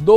2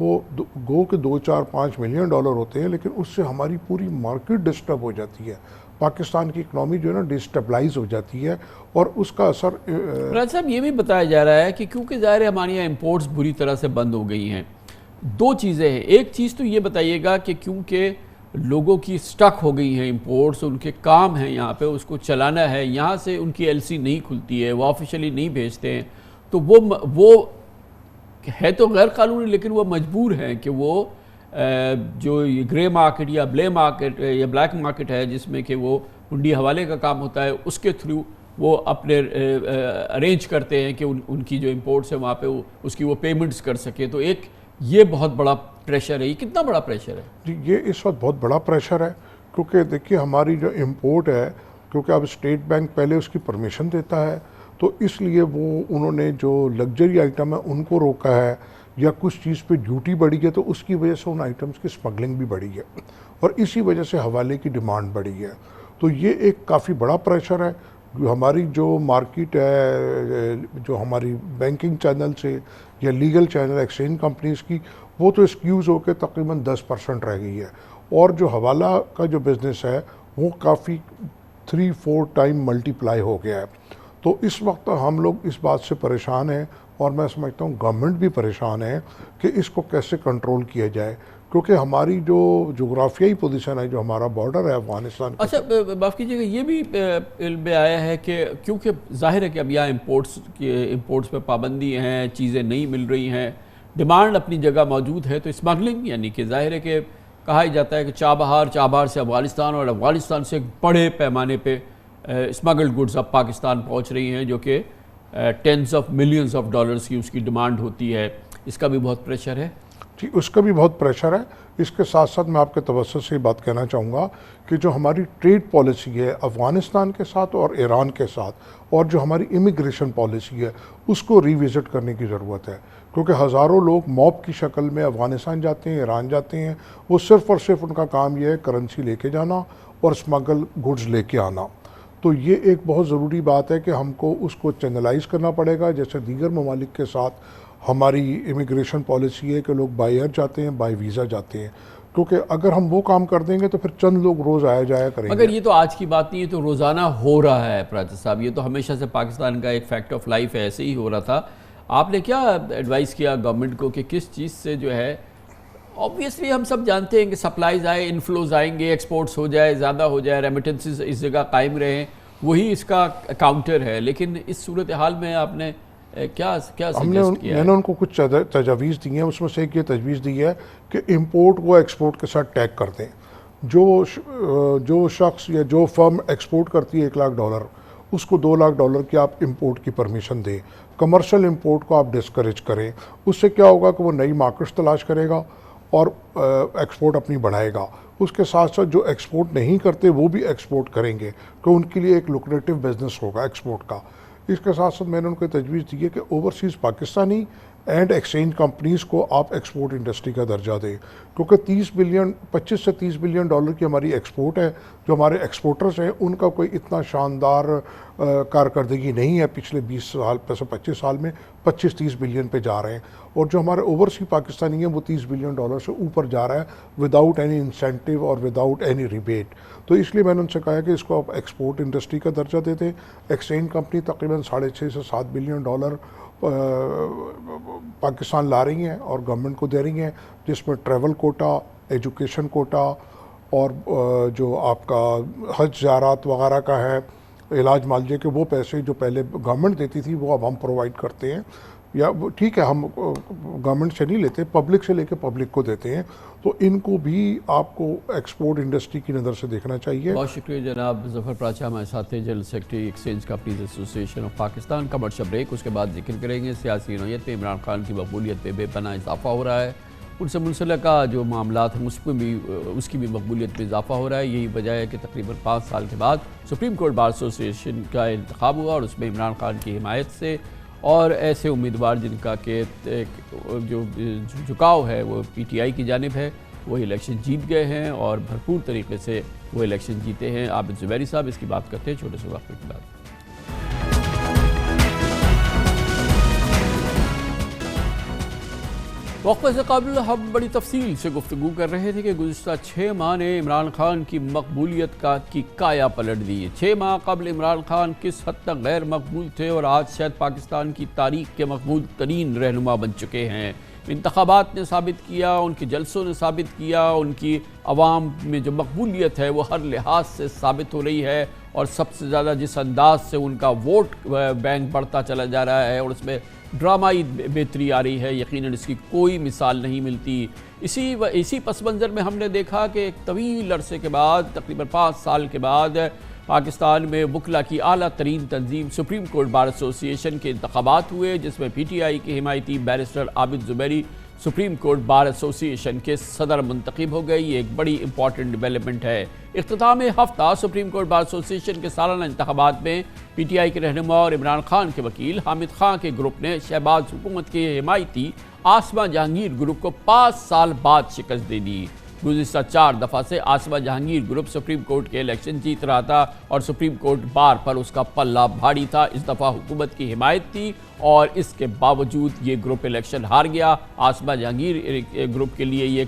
وہ گو کے 2-4-5 million dollar ہوتے ہیں، لیکن اس سے ہماری پوری مارکیٹ ڈسٹرب ہو جاتی ہے، پاکستان کی اکنامی جو ہے نا ڈسٹیبلائز ہو جاتی ہے، اور اس کا اثر راج صاحب یہ بھی بتایا جا رہا ہے کہ کیونکہ ظاہر ہے ہمارے یہاں امپورٹس بری طرح سے بند ہو گئی ہیں، دو چیزیں ہیں. ایک چیز تو یہ بتائیے گا کہ کیونکہ لوگوں کی سٹک ہو گئی ہیں امپورٹس، ان کے کام ہیں یہاں پہ، اس کو چلانا ہے، یہاں سے ان کی ایل سی نہیں کھلتی ہے، وہ آفیشلی نہیں بھیجتے ہیں، تو وہ ہے تو غیر قانونی، لیکن وہ مجبور ہیں کہ وہ جو گرے مارکیٹ یا بلیک مارکیٹ ہے، جس میں کہ وہ ہنڈی حوالے کا کام ہوتا ہے، اس کے تھرو وہ اپنے ارینج کرتے ہیں کہ ان کی جو امپورٹس ہیں وہاں پہ اس کی وہ پیمنٹس کر سکے. تو ایک یہ بہت بڑا پریشر ہے. یہ کتنا بڑا پریشر ہے؟ جی یہ اس وقت بہت بڑا پریشر ہے، کیونکہ دیکھیے ہماری جو امپورٹ ہے، کیونکہ اب اسٹیٹ بینک پہلے اس کی پرمیشن دیتا ہے، تو اس لیے انہوں نے جو لگژری آئٹم ہے ان کو روکا ہے، یا کچھ چیز پہ ڈیوٹی بڑھی ہے، تو اس کی وجہ سے ان آئٹمس کی اسمگلنگ بھی بڑھی ہے، اور اسی وجہ سے حوالے کی ڈیمانڈ بڑھی ہے. تو یہ ایک کافی بڑا پریشر ہے. ہماری جو مارکیٹ ہے، جو ہماری بینکنگ چینل سے یا لیگل چینل ایکسچینج کمپنیز کی، وہ تو ایکسکیوز ہو کے تقریباً 10% رہ گئی ہے، اور جو حوالہ کا جو بزنس ہے وہ کافی 3-4 ٹائم ملٹیپلائی ہو گیا ہے. تو اس وقت ہم لوگ اس بات سے پریشان ہیں، اور میں سمجھتا ہوں گورنمنٹ بھی پریشان ہے کہ اس کو کیسے کنٹرول کیا جائے، کیونکہ ہماری جو جغرافیائی پوزیشن ہے، جو ہمارا بارڈر ہے افغانستان کا. اچھا معاف کیجیے گا، یہ بھی علم میں آیا ہے کہ کیونکہ ظاہر ہے کہ اب یہاں امپورٹس پہ پابندی ہیں، چیزیں نہیں مل رہی ہیں، ڈیمانڈ اپنی جگہ موجود ہے، تو اسمگلنگ یعنی کہ ظاہر ہے کہ کہا ہی جاتا ہے کہ چابہار سے افغانستان، اور افغانستان سے ایک بڑے پیمانے پہ اسمگلڈ گڈز اب پاکستان پہنچ رہی ہیں، جو کہ tens of millions of dollars کی اس کی ڈیمانڈ ہوتی ہے. اس کا بھی بہت پریشر ہے. جی اس کا بھی بہت پریشر ہے. اس کے ساتھ ساتھ میں آپ کے توسط سے یہ بات کہنا چاہوں گا کہ جو ہماری ٹریڈ پالیسی ہے افغانستان کے ساتھ اور ایران کے ساتھ، اور جو ہماری امیگریشن پالیسی ہے، اس کو ریوزٹ کرنے کی ضرورت ہے، کیونکہ ہزاروں لوگ موب کی شکل میں افغانستان جاتے ہیں، ایران جاتے ہیں، وہ صرف اور صرف ان کا کام یہ ہے کرنسی لے کے جانا اور اسمگل گڈز لے کے آنا. تو یہ ایک بہت ضروری بات ہے کہ ہم کو اس کو چینلائز کرنا پڑے گا، جیسے دیگر ممالک کے ساتھ ہماری امیگریشن پالیسی ہے کہ لوگ بائی ایئر جاتے ہیں، بائی ویزا جاتے ہیں، کیونکہ اگر ہم وہ کام کر دیں گے تو پھر چند لوگ روز آیا جایا کریں گے. مگر یہ تو آج کی بات نہیں ہے، تو روزانہ ہو رہا ہے پراجا صاحب، یہ تو ہمیشہ سے پاکستان کا ایک فیکٹ آف لائف ہے، ایسے ہی ہو رہا تھا. آپ نے کیا ایڈوائز کیا گورنمنٹ کو کہ کس چیز سے جو ہے، obviously ہم سب جانتے ہیں کہ سپلائز آئے، انفلوز آئیں گے، ایکسپورٹس ہو جائے، زیادہ ہو جائے، ریمیٹنسز اس جگہ قائم رہیں، وہی اس کا کاؤنٹر ہے. لیکن اس صورتحال میں آپ نے کیا سجیسٹ کیا ہے؟ میں نے ان کو کچھ تجاویز دی ہیں، اس میں سے ایک یہ تجویز دی ہے کہ امپورٹ کو ایکسپورٹ کے ساتھ ٹیگ کر دیں. جو شخص یا جو فرم ایکسپورٹ کرتی ہے $1,00,000 اس کو $2,00,000 کی آپ امپورٹ کی پرمیشن دیں. کمرشل امپورٹ کو آپ ڈسکریج کریں. اس سے کیا ہوگا کہ وہ نئی مارکیٹس تلاش کرے گا اور ایکسپورٹ اپنی بڑھائے گا. اس کے ساتھ ساتھ جو ایکسپورٹ نہیں کرتے وہ بھی ایکسپورٹ کریں گے، تو ان کے لیے ایک لوکریٹو بزنس ہوگا ایکسپورٹ کا. اس کے ساتھ ساتھ میں نے ان کو تجویز دی ہے کہ overseas Pakistani and exchange companies کو آپ ایکسپورٹ انڈسٹری کا درجہ دیں، کیونکہ 25 سے 30 بلین ڈالر کی ہماری ایکسپورٹ ہے. جو ہمارے ایکسپورٹرز ہیں ان کا کوئی اتنا شاندار کارکردگی نہیں ہے، پچھلے 25 سال میں 25-30 بلین پہ جا رہے ہیں، اور جو ہمارے اوورسی پاکستانی ہیں وہ $30 بلین سے اوپر جا رہا ہے وداؤٹ اینی انسینٹیو اور وداؤٹ اینی ریبیٹ. تو اس لیے میں نے ان سے کہا کہ اس کو آپ ایکسپورٹ انڈسٹری کا درجہ دے دیں. ایکسچینج کمپنی تقریباً 6.5 سے 7 بلین ڈالر پاکستان لا رہی ہیں اور گورنمنٹ کو دے رہی ہیں، جس میں ٹریول کوٹا، ایجوکیشن کوٹا، اور جو آپ کا حج زیارات وغیرہ کا ہے، علاج معالجے کے وہ پیسے جو پہلے گورنمنٹ دیتی تھی وہ اب ہم پرووائڈ کرتے ہیں. یا ٹھیک ہے ہم گورنمنٹ سے نہیں لیتے، پبلک سے لے کے پبلک کو دیتے ہیں. تو ان کو بھی آپ کو ایکسپورٹ انڈسٹری کی نظر سے دیکھنا چاہیے. بہت شکریہ جناب ظفر پراچا، ہمارے ساتھ ہیں جنرل سیکرٹری ایکسچینج کمپنیز ایسوسی ایشن آف پاکستان. کمرشل بریک، اس کے بعد ذکر کریں گے سیاسی نوعیت میں عمران خان کی مقبولیت پہ بے پناہ اضافہ ہو رہا ہے، ان سے منسلکہ جو معاملات ہیں اس کی بھی مقبولیت میں اضافہ ہو رہا ہے. یہی وجہ ہے کہ تقریباً 5 سال کے بعد سپریم کورٹ بار ایسوسی ایشن کا انتخاب ہوا، اور اس میں عمران خان کی حمایت سے اور ایسے امیدوار جن کا کہ جو جھکاؤ ہے وہ پی ٹی آئی کی جانب ہے، وہ الیکشن جیت گئے ہیں اور بھرپور طریقے سے وہ الیکشن جیتے ہیں. عابد زبیری صاحب اس کی بات کرتے ہیں چھوٹے سے وقفے کے بعد. وقفے سے قبل ہم بڑی تفصیل سے گفتگو کر رہے تھے کہ گزشتہ 6 ماہ نے عمران خان کی مقبولیت کی کایا پلٹ دی ہے۔ 6 ماہ قبل عمران خان کس حد تک غیر مقبول تھے اور آج شاید پاکستان کی تاریخ کے مقبول ترین رہنما بن چکے ہیں۔ انتخابات نے ثابت کیا، ان کے جلسوں نے ثابت کیا، ان کی عوام میں جو مقبولیت ہے وہ ہر لحاظ سے ثابت ہو رہی ہے، اور سب سے زیادہ جس انداز سے ان کا ووٹ بینک بڑھتا چلا جا رہا ہے اور اس میں ڈرامائی بہتری آ رہی ہے، یقیناً اس کی کوئی مثال نہیں ملتی۔ اسی پس منظر میں ہم نے دیکھا کہ ایک طویل عرصے کے بعد، تقریباً 5 سال کے بعد، پاکستان میں وکلا کی اعلیٰ ترین تنظیم سپریم کورٹ بار ایسوسی ایشن کے انتخابات ہوئے، جس میں پی ٹی آئی کے حمایتی بیرسٹر عابد زبیری سپریم کورٹ بار ایسوسی ایشن کے صدر منتخب ہو گئی۔ یہ ایک بڑی امپورٹنٹ ڈیولپمنٹ ہے۔ اختتام ہفتہ سپریم کورٹ بار ایسوسی ایشن کے سالانہ انتخابات میں پی ٹی آئی کے رہنما اور عمران خان کے وکیل حامد خان کے گروپ نے شہباز حکومت کے حمایتی آسما جہانگیر گروپ کو 5 سال بعد شکست دے دی۔ گزشتہ 4 دفعہ سے آسما جہانگیر گروپ سپریم کورٹ کے الیکشن جیت رہا تھا اور سپریم کورٹ بار پر اس کا پلہ بھاری تھا۔ اس دفعہ حکومت کی حمایت تھی اور اس کے باوجود یہ گروپ الیکشن ہار گیا۔ آسما جہانگیر گروپ کے لیے یہ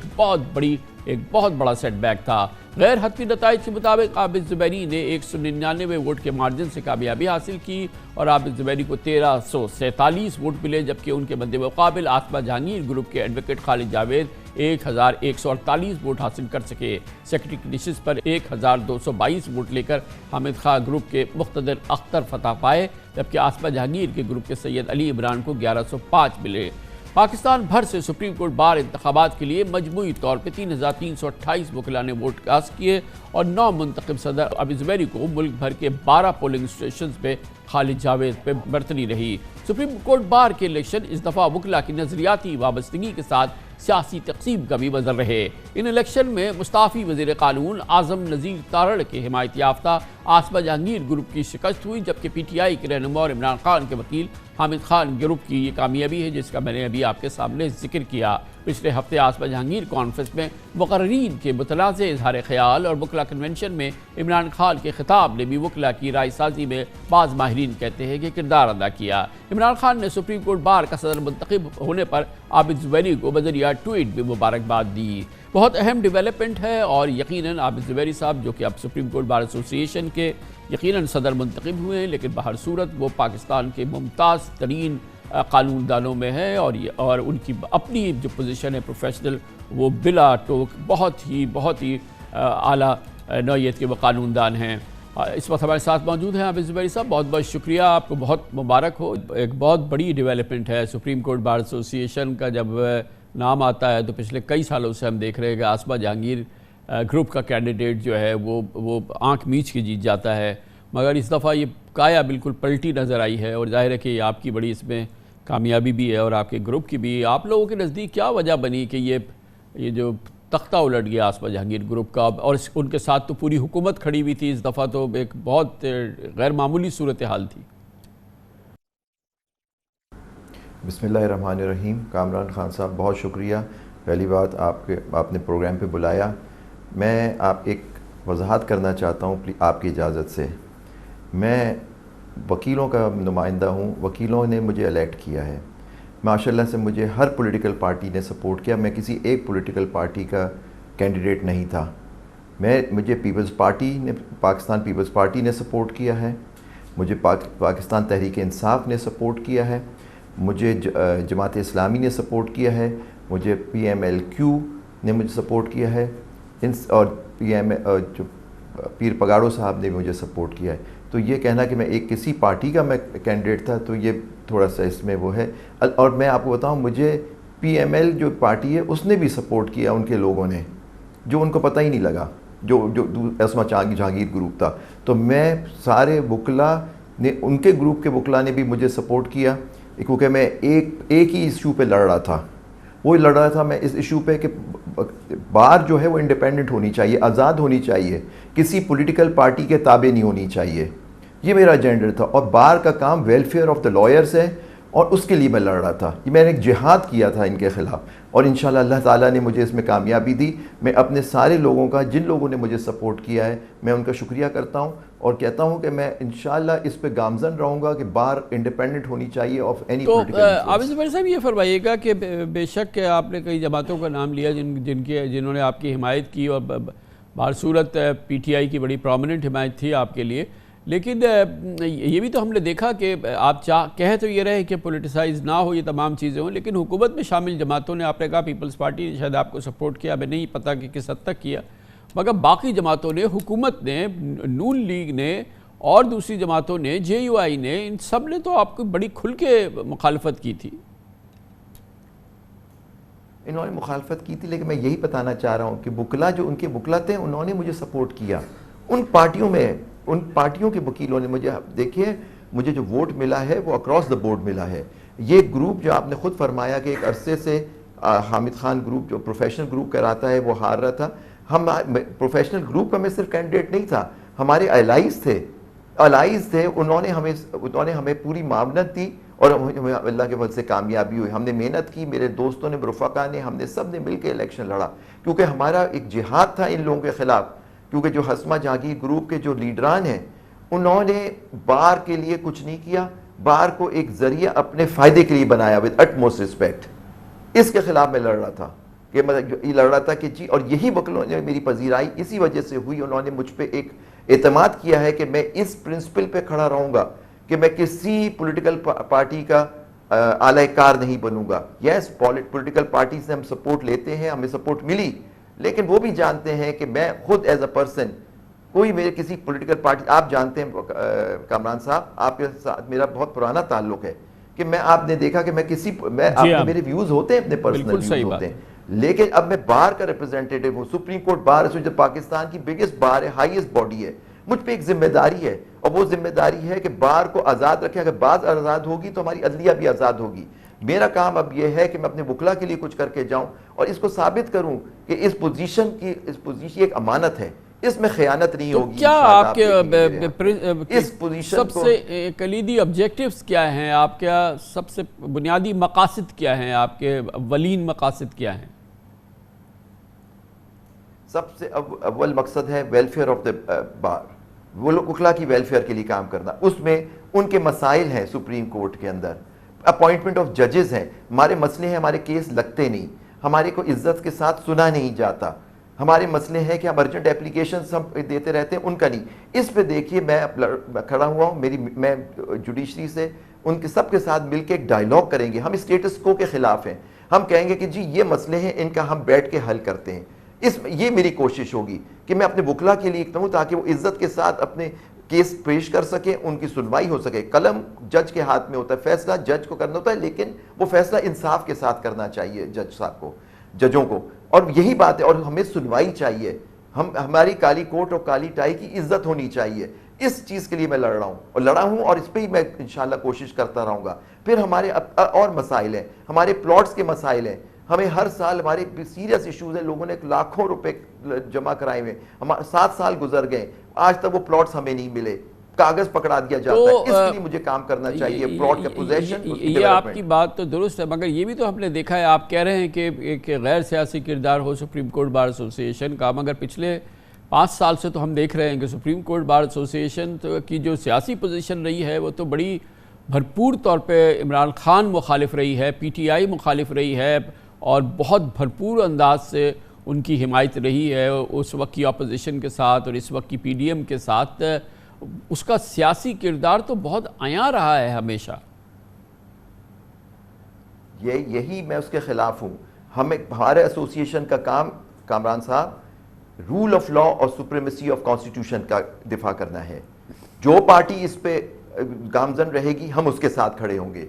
ایک بہت بڑا سیٹ بیک تھا۔ غیر حتمی نتائج کے مطابق عابد زبیری نے 199 ووٹ کے مارجن سے کامیابی حاصل کی اور عابد زبیری کو 1347 ووٹ ملے، جبکہ ان کے مد مقابل آسما جہانگیر گروپ کے ایڈوکیٹ خالد جاوید 1148 ووٹ حاصل کر سکے۔ سیکرٹری کی نشست پر 1222 ووٹ لے کر حامد خان گروپ کے مقتدر اختر فتح پائے، جبکہ آسما جہانگیر کے گروپ کے سید علی عمران کو 1105 ملے۔ پاکستان بھر سے سپریم کورٹ بار انتخابات کے لیے مجموعی طور پہ 3328 وکلاء نے ووٹ کاسٹ کیے اور 9 منتخب صدر عابد زبیری کو ملک بھر کے 12 پولنگ اسٹیشنز پہ خالد جاوید پہ برتری رہی۔ سپریم کورٹ بار کے الیکشن اس دفعہ وکلاء کی نظریاتی وابستگی کے ساتھ سیاسی تقسیم کا بھی منظر رہے۔ ان الیکشن میں مستعفی وزیر قانون اعظم نذیر تارڑ کے حمایت یافتہ آسما جہانگیر گروپ کی شکست ہوئی، جبکہ پی ٹی آئی کے رہنما اور عمران خان کے وکیل حامد خان گروپ کی یہ کامیابی ہے جس کا میں نے ابھی آپ کے سامنے ذکر کیا۔ پچھلے ہفتے آسما جہانگیر کانفرنس میں مقررین کے متنازع اظہار خیال اور وکلا کنونشن میں عمران خان کے خطاب نے بھی وکلا کی رائے سازی میں بعض ماہرین کہتے ہیں کہ کردار ادا کیا۔ عمران خان نے سپریم کورٹ بار کا صدر منتخب ہونے پر عابد زبیری کو بذریعہ ٹویٹ بھی مبارکباد دی۔ بہت اہم ڈیولپمنٹ ہے اور یقیناً عابد زبیری صاحب جو کہ اب سپریم کورٹ بار ایسوسی ایشن کے یقیناً صدر منتخب ہوئے ہیں، لیکن بہر صورت وہ پاکستان کے ممتاز ترین قانون دانوں میں ہے اور ان کی اپنی جو پوزیشن ہے پروفیشنل، وہ بلا ٹوک بہت ہی اعلیٰ نوعیت کے وہ قانون دان ہیں۔ اس وقت ہمارے ساتھ موجود ہیں عابد زبیری صاحب، بہت بہت شکریہ، آپ کو بہت مبارک ہو۔ ایک بہت بڑی ڈیولپمنٹ ہے سپریم کورٹ بار ایسوسی ایشن کا، جب نام آتا ہے تو پچھلے کئی سالوں سے ہم دیکھ رہے ہیں کہ آسما جہانگیر گروپ کا کینڈیڈیٹ جو ہے وہ آنکھ میچ کے جیت جاتا ہے، مگر اس دفعہ یہ کایا بالکل پلٹی نظر آئی ہے اور ظاہر ہے کہ یہ آپ کی بڑی اس میں کامیابی بھی ہے اور آپ کے گروپ کی بھی۔ آپ لوگوں کے نزدیک کیا وجہ بنی کہ یہ جو تختہ الٹ گیا آسما جہانگیر گروپ کا، اور ان کے ساتھ تو پوری حکومت کھڑی ہوئی تھی، اس دفعہ تو ایک بہت غیر معمولی صورتحال تھی؟ بسم اللہ الرحمن الرحیم۔ کامران خان صاحب بہت شکریہ، پہلی بات آپ نے پروگرام پہ بلایا۔ میں ایک وضاحت کرنا چاہتا ہوں آپ کی اجازت سے۔ میں وکیلوں کا نمائندہ ہوں، وکیلوں نے مجھے الیکٹ کیا ہے، ماشاءاللہ سے مجھے ہر پولیٹیکل پارٹی نے سپورٹ کیا، میں کسی ایک پولیٹیکل پارٹی کا کینڈیڈیٹ نہیں تھا۔ مجھے پاکستان پیپلز پارٹی نے سپورٹ کیا ہے، مجھے پاکستان تحریک انصاف نے سپورٹ کیا ہے، مجھے جماعت اسلامی نے سپورٹ کیا ہے، مجھے پی ایم ایل کیو نے مجھے سپورٹ کیا ہے، اور جو پیر پگاڑو صاحب نے مجھے سپورٹ کیا ہے۔ تو یہ کہنا کہ میں کسی پارٹی کا میں کینڈیڈیٹ تھا تو یہ تھوڑا سا اس میں وہ ہے۔ اور میں آپ کو بتاؤں، مجھے پی ایم ایل جو پارٹی ہے اس نے بھی سپورٹ کیا، ان کے لوگوں نے، جو ان کو پتہ ہی نہیں لگا، جو آسما جہانگیر گروپ تھا۔ تو میں سارے وکلاء نے، ان کے گروپ کے وکلاء نے بھی مجھے سپورٹ کیا، کیونکہ میں ایک ہی ایشو پہ لڑ رہا تھا۔ وہ لڑ رہا تھا میں اس ایشو پہ کہ بار جو ہے وہ انڈیپینڈنٹ ہونی چاہیے، آزاد ہونی چاہیے، کسی پولیٹیکل پارٹی کے تابع نہیں ہونی چاہیے، یہ میرا ایجنڈا تھا۔ اور بار کا کام ویلفیئر آف دا لائرز ہے، اور اس کے لیے میں لڑ رہا تھا. یہ میں نے ایک جہاد کیا تھا ان کے خلاف, اور انشاءاللہ اللہ تعالیٰ نے مجھے اس میں کامیابی دی. میں اپنے سارے لوگوں کا, جن لوگوں نے مجھے سپورٹ کیا ہے, میں ان کا شکریہ کرتا ہوں, اور کہتا ہوں کہ میں انشاءاللہ اس پہ گامزن رہوں گا کہ بار انڈیپینڈنٹ ہونی چاہیے آف اینی پولیٹیکل انفلوئنس. عابد ظفر صاحب یہ فرمائیے گا کہ بے شک کہ آپ نے کئی جماعتوں کا نام لیا جنہوں نے آپ کی حمایت کی, اور بہرصورت پی ٹی آئی کی بڑی پرومیننٹ حمایت تھی آپ کے لیے, لیکن یہ بھی تو ہم نے دیکھا کہ آپ کہہ تو یہ رہے کہ پولیٹیسائز نہ ہو یہ تمام چیزیں ہوں, لیکن حکومت میں شامل جماعتوں نے, آپ نے کہا پیپلز پارٹی نے شاید آپ کو سپورٹ کیا, ہمیں نہیں پتہ کہ کس حد تک کیا, مگر باقی جماعتوں نے, حکومت نے, نون لیگ نے اور دوسری جماعتوں نے, جے یو آئی نے, ان سب نے تو آپ کو بڑی کھل کے مخالفت کی تھی. انہوں نے مخالفت کی تھی, لیکن میں یہی بتانا چاہ رہا ہوں کہ وکلا جو ان کے وکلا تھے انہوں نے مجھے سپورٹ کیا. ان پارٹیوں کے وکیلوں نے مجھے, دیکھیے مجھے جو ووٹ ملا ہے وہ اکراس دا بورڈ ملا ہے. یہ گروپ جو آپ نے خود فرمایا کہ ایک عرصے سے حامد خان گروپ جو پروفیشنل گروپ کراتا ہے وہ ہار رہا تھا, ہم پروفیشنل گروپ کا میں صرف کینڈیڈیٹ نہیں تھا, ہمارے الائز تھے, انہوں نے ہمیں پوری معاونت دی, اور اللہ کے فضل سے کامیابی ہوئی. ہم نے محنت کی, میرے دوستوں نے, رفقا نے, ہم نے سب نے مل کے الیکشن لڑا, کیونکہ ہمارا ایک جہاد تھا ان لوگوں کے خلاف. کیونکہ جو ہسمہ جہانگیر گروپ کے جو لیڈران ہیں انہوں نے بار کے لیے کچھ نہیں کیا, بار کو ایک ذریعہ اپنے فائدے کے لیے بنایا ود اٹموسٹ رسپیکٹ. اس کے خلاف میں لڑ رہا تھا کہ یہ لڑ رہا تھا کہ جی, اور یہی وکلوں نے میری پذیرائی اسی وجہ سے ہوئی. انہوں نے مجھ پہ ایک اعتماد کیا ہے کہ میں اس پرنسپل پہ کھڑا رہوں گا کہ میں کسی پولیٹیکل پارٹی کا اعلی کار نہیں بنوں گا. یس, پولیٹیکل پارٹی سے ہم سپورٹ لیتے ہیں, ہمیں سپورٹ ملی, لیکن وہ بھی جانتے ہیں کہ میں خود ایز اے پرسن کوئی میرے کسی پولیٹیکل پارٹی, آپ جانتے ہیں کامران صاحب, آپ کے ساتھ میرا بہت پرانا تعلق ہے کہ آپ نے دیکھا کہ میرے ویوز ہوتے ہیں, اپنے پرسنل ویوز ہوتے ہیں, لیکن اب میں بار کا ریپرزینٹیٹو ہوں. Supreme court bar association Pakistan کی بگیسٹ بار ہے, ہائیسٹ باڈی ہے. مجھ پہ ایک ذمہ داری ہے, اور وہ ذمہ داری ہے کہ بار کو آزاد رکھے. اگر بعض آزاد ہوگی تو ہماری عدلیہ بھی آزاد ہوگی. میرا کام اب یہ ہے کہ میں اپنے وکلا کے لیے کچھ کر کے جاؤں اور اس کو ثابت کروں کہ اس پوزیشن ایک امانت ہے, اس میں خیانت نہیں ہوگی. کیا آپ کے سب سے کلیدی آبجیکٹیوز کیا ہیں, آپ کیا سب سے بنیادی مقاصد کیا ہیں, آپ کے اولین مقاصد کیا ہیں؟ سب سے اول مقصد ہے ویلفیئر آف دا بار, وہ لوگ وکلا کی ویلفیئر کے لیے کام کرنا. اس میں ان کے مسائل ہیں سپریم کورٹ کے اندر, اپوائنٹمنٹ آف ججز ہیں, ہمارے مسئلے ہیں, ہمارے کیس لگتے نہیں, ہمارے کو عزت کے ساتھ سنا نہیں جاتا, ہمارے مسئلے ہیں کہ ہم ارجنٹ اپلیکیشنز ہم دیتے رہتے ہیں, ان کا نہیں. اس پہ دیکھیے میں کھڑا ہوا ہوں, میں جوڈیشری سے ان کے سب کے ساتھ مل کے ایک ڈائلاگ کریں گے. ہم اسٹیٹس کو کے خلاف ہیں, ہم کہیں گے کہ جی یہ مسئلے ہیں, ان کا ہم بیٹھ کے حل کرتے ہیں. یہ میری کوشش ہوگی کہ میں اپنے وکلا کے لیے کہوں تاکہ وہ عزت کے ساتھ اپنے کیس پیش کر سکیں, ان کی سنوائی ہو سکے. قلم جج کے ہاتھ میں ہوتا ہے, فیصلہ جج کو کرنا ہوتا ہے, لیکن وہ فیصلہ انصاف کے ساتھ کرنا چاہیے جج صاحب کو, ججوں کو. اور یہی بات ہے, اور ہمیں سنوائی چاہیے, ہماری کالی کوٹ اور کالی ٹائی کی عزت ہونی چاہیے. اس چیز کے لیے میں لڑ رہا ہوں اور لڑا ہوں, اور اس پہ ہی میں انشاءاللہ کوشش کرتا رہوں گا. پھر ہمارے اور مسائل ہیں, ہمارے پلاٹس کے مسائل ہیں. ہمیں ہر سال ہمارے سیریس ایشوز ہیں, لوگوں نے لاکھوں روپے جمع کرائے ہوئے, 7 سال گزر گئے, آج تک وہ پلاٹس ہمیں نہیں ملے, کاغذ پکڑا دیا جاتا ہے. اس کے لیے مجھے کام کرنا چاہیے, پلاٹ کا پوزیشن. یہ آپ کی بات تو درست ہے, مگر یہ بھی تو ہم نے دیکھا ہے, آپ کہہ رہے ہیں کہ ایک غیر سیاسی کردار ہو سپریم کورٹ بار ایسوسی ایشن کا, مگر پچھلے 5 سال سے تو ہم دیکھ رہے ہیں کہ سپریم کورٹ بار ایسوسی ایشن کی جو سیاسی پوزیشن رہی ہے وہ تو بڑی بھرپور طور پہ عمران خان مخالف رہی ہے, پی ٹی آئی مخالف رہی ہے, اور بہت بھرپور انداز سے ان کی حمایت رہی ہے اس وقت کی اپوزیشن کے ساتھ اور اس وقت کی پی ڈی ایم کے ساتھ. اس کا سیاسی کردار تو بہت عیاں رہا ہے ہمیشہ. یہی میں اس کے خلاف ہوں. ہمارے ایسوسی ایشن کا کام کامران صاحب رول آف لا اور سپریمیسی آف کانسٹیٹیوشن کا دفاع کرنا ہے. جو پارٹی اس پہ گامزن رہے گی ہم اس کے ساتھ کھڑے ہوں گے,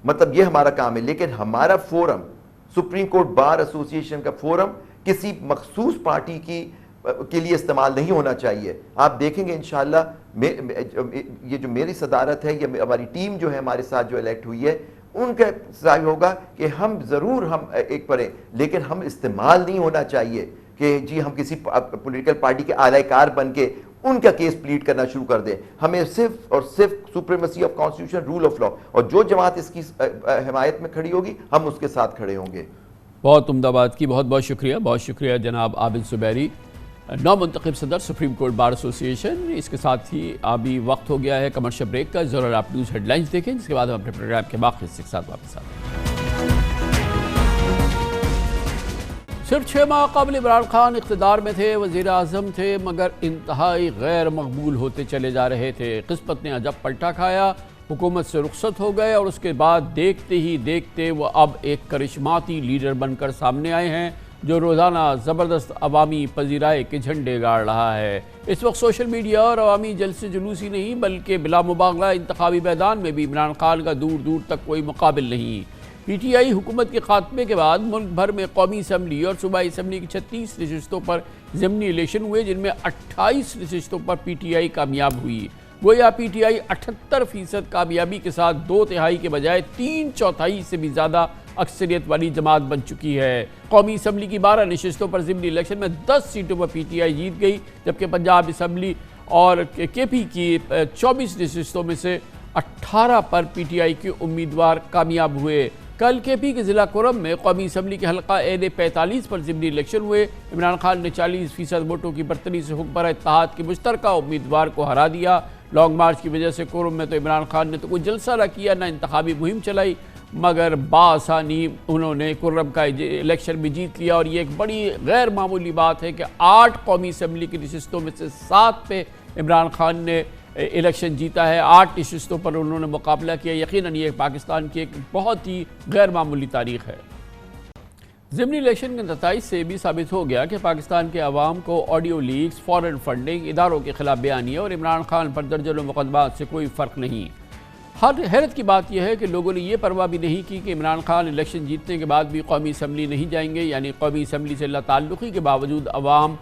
مطلب یہ ہمارا کام ہے. لیکن ہمارا فورم سپریم کورٹ بار ایسوسی ایشن کا فورم کسی مخصوص پارٹی کے لیے استعمال نہیں ہونا چاہیے. آپ دیکھیں گے انشاءاللہ یہ جو میری صدارت ہے, یہ ہماری ٹیم جو ہے ہمارے ساتھ جو الیکٹ ہوئی ہے, ان کا ظاہر ہوگا کہ ہم ضرور ہم ایک پڑھیں, لیکن ہم استعمال نہیں ہونا چاہیے کہ جی ہم کسی پولیٹیکل پارٹی کے اعلی کار بن کے ان کا کیس پلیڈ کرنا شروع کر دیں. ہمیں صرف اور صرف supremacy of constitution, rule of law, اور جو جماعت اس کی حمایت میں کھڑی ہوگی ہم اس کے ساتھ کھڑے ہوں گے. بہت عمدہ بات کی، بہت بہت شکریہ، بہت شکریہ جناب عابد زبیری، نو منتخب صدر سپریم کورٹ بار ایسوسی ایشن. اس کے ساتھ ہی ابھی وقت ہو گیا ہے کمرشل بریک کا. ضرور آپ نیوز ہیڈ لائنز دیکھیں، جس کے بعد ہم اپنے پروگرام کے باقی حصے کے ساتھ واپس آتے ہیں. صرف 6 ماہ قبل عمران خان اقتدار میں تھے، وزیر اعظم تھے، مگر انتہائی غیر مقبول ہوتے چلے جا رہے تھے. قسمت نے عجب پلٹا کھایا، حکومت سے رخصت ہو گئے اور اس کے بعد دیکھتے ہی دیکھتے وہ اب ایک کرشماتی لیڈر بن کر سامنے آئے ہیں جو روزانہ زبردست عوامی پذیرائی کے جھنڈے گاڑ رہا ہے. اس وقت سوشل میڈیا اور عوامی جلسے جلوس ہی نہیں بلکہ بلا مبالغہ انتخابی میدان میں بھی عمران خان کا دور دور تک کوئی مقابل نہیں. پی ٹی آئی حکومت کے خاتمے کے بعد ملک بھر میں قومی اسمبلی اور صوبائی اسمبلی کی 36 نشستوں پر ضمنی الیکشن ہوئے، جن میں 28 نشستوں پر پی ٹی آئی کامیاب ہوئی. گویا پی ٹی آئی 78% کامیابی کے ساتھ 2/3 کے بجائے 3/4 سے بھی زیادہ اکثریت والی جماعت بن چکی ہے. قومی اسمبلی کی 12 نشستوں پر ضمنی الیکشن میں 10 سیٹوں پر پی ٹی آئی جیت گئی، جبکہ پنجاب اسمبلی اور کے پی کی 24 نشستوں میں سے 18 پر پی ٹی آئی کے امیدوار کامیاب ہوئے. کل کے پی کے ضلع کرم میں قومی اسمبلی کے حلقہ این 45 پر ضمنی الیکشن ہوئے. عمران خان نے 40% ووٹوں کی برتری سے حکمراں اتحاد کے مشترکہ امیدوار کو ہرا دیا. لانگ مارچ کی وجہ سے کرم میں تو عمران خان نے تو کوئی جلسہ نہ کیا، نہ انتخابی مہم چلائی، مگر بآسانی انہوں نے کرم کا الیکشن بھی جیت لیا. اور یہ ایک بڑی غیر معمولی بات ہے کہ 8 قومی اسمبلی کی نشستوں میں سے 7 پہ عمران خان نے الیکشن جیتا ہے، 8 نشستوں پر انہوں نے مقابلہ کیا. یقیناً یہ پاکستان کی ایک بہت ہی غیر معمولی تاریخ ہے. ضمنی الیکشن کے نتائج سے بھی ثابت ہو گیا کہ پاکستان کے عوام کو آڈیو لیکس، فورن فنڈنگ، اداروں کے خلاف بیانیہ اور عمران خان پر درجنوں مقدمات سے کوئی فرق نہیں. حیرت کی بات یہ ہے کہ لوگوں نے یہ پرواہ بھی نہیں کی کہ عمران خان الیکشن جیتنے کے بعد بھی قومی اسمبلی نہیں جائیں گے، یعنی قومی اسمبلی سے لا تعلقی کے باوجود عوام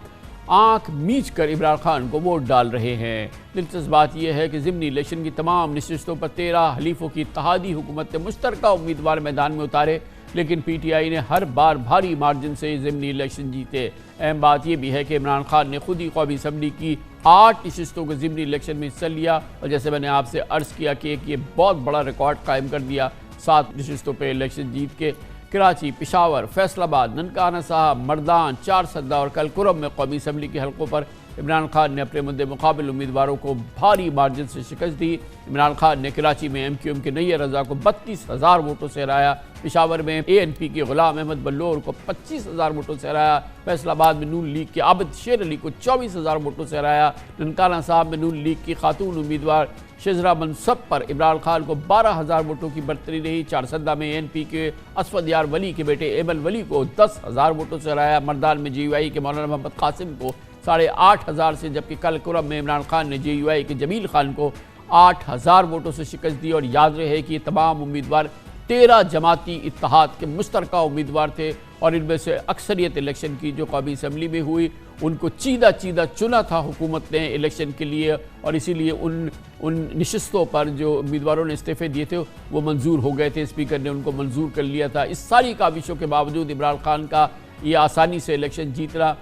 آنکھ میچ کر عمران خان کو ووٹ ڈال رہے ہیں. دلچسپ بات یہ ہے کہ ضمنی الیکشن کی تمام نشستوں پر 13 حلیفوں کی اتحادی حکومت نے مشترکہ امیدوار میدان میں اتارے، لیکن پی ٹی آئی نے ہر بار بھاری مارجن سے ضمنی الیکشن جیتے. اہم بات یہ بھی ہے کہ عمران خان نے خود ہی قومی اسمبلی کی 8 نشستوں کے ضمنی الیکشن میں حصہ لیا، اور جیسے میں نے آپ سے عرض کیا کہ ایک یہ بہت بڑا ریکارڈ قائم کر دیا. 7 نشستوں پہ الیکشن جیت کے کراچی، پشاور، فیصل آباد، ننکانہ صاحب، مردان، چارسدہ اور کل کرم میں قومی اسمبلی کے حلقوں پر عمران خان نے اپنے مد مقابل امیدواروں کو بھاری مارجن سے شکست دی. عمران خان نے کراچی میں ایم کیو ایم کے نیہ رضا کو 32,000 ووٹوں سے ہرایا، پشاور میں اے این پی کے غلام احمد بلور کو 25,000 ووٹوں سے ہرایا، فیصل آباد میں نون لیگ کے عابد شیر علی کو 24,000 ووٹوں سے ہرایا، ننکانہ صاحب میں نون لیگ کی خاتون امیدوار شزرا منصب پر عمران خان کو 12,000 ووٹوں کی برتری رہی. چارسدہ میں اے این پی کے اسود یار ولی کے بیٹے ایمل ولی کو 10,000 ووٹوں سے ہرایا، مردان میں جے یو آئی کے مولانا محمد قاسم کو 8,500 سے، جبکہ کل کرم میں عمران خان نے جے یو آئی کے جمیل خان کو 8,000 ووٹوں سے شکست دی. اور یاد رہے کہ یہ تمام امیدوار 13 جماعتی اتحاد کے مشترکہ امیدوار تھے، اور ان میں سے اکثریت الیکشن کی جو قومی اسمبلی میں ہوئی ان کو چیدہ چنا تھا حکومت نے الیکشن کے لیے، اور اسی لیے ان نشستوں پر جو امیدواروں نے استعفے دیے تھے وہ منظور ہو گئے تھے، اسپیکر نے ان کو منظور کر لیا تھا. اس ساری کاوشوں کے باوجود عمران خان کا یہ آسانی سے الیکشن جیتنا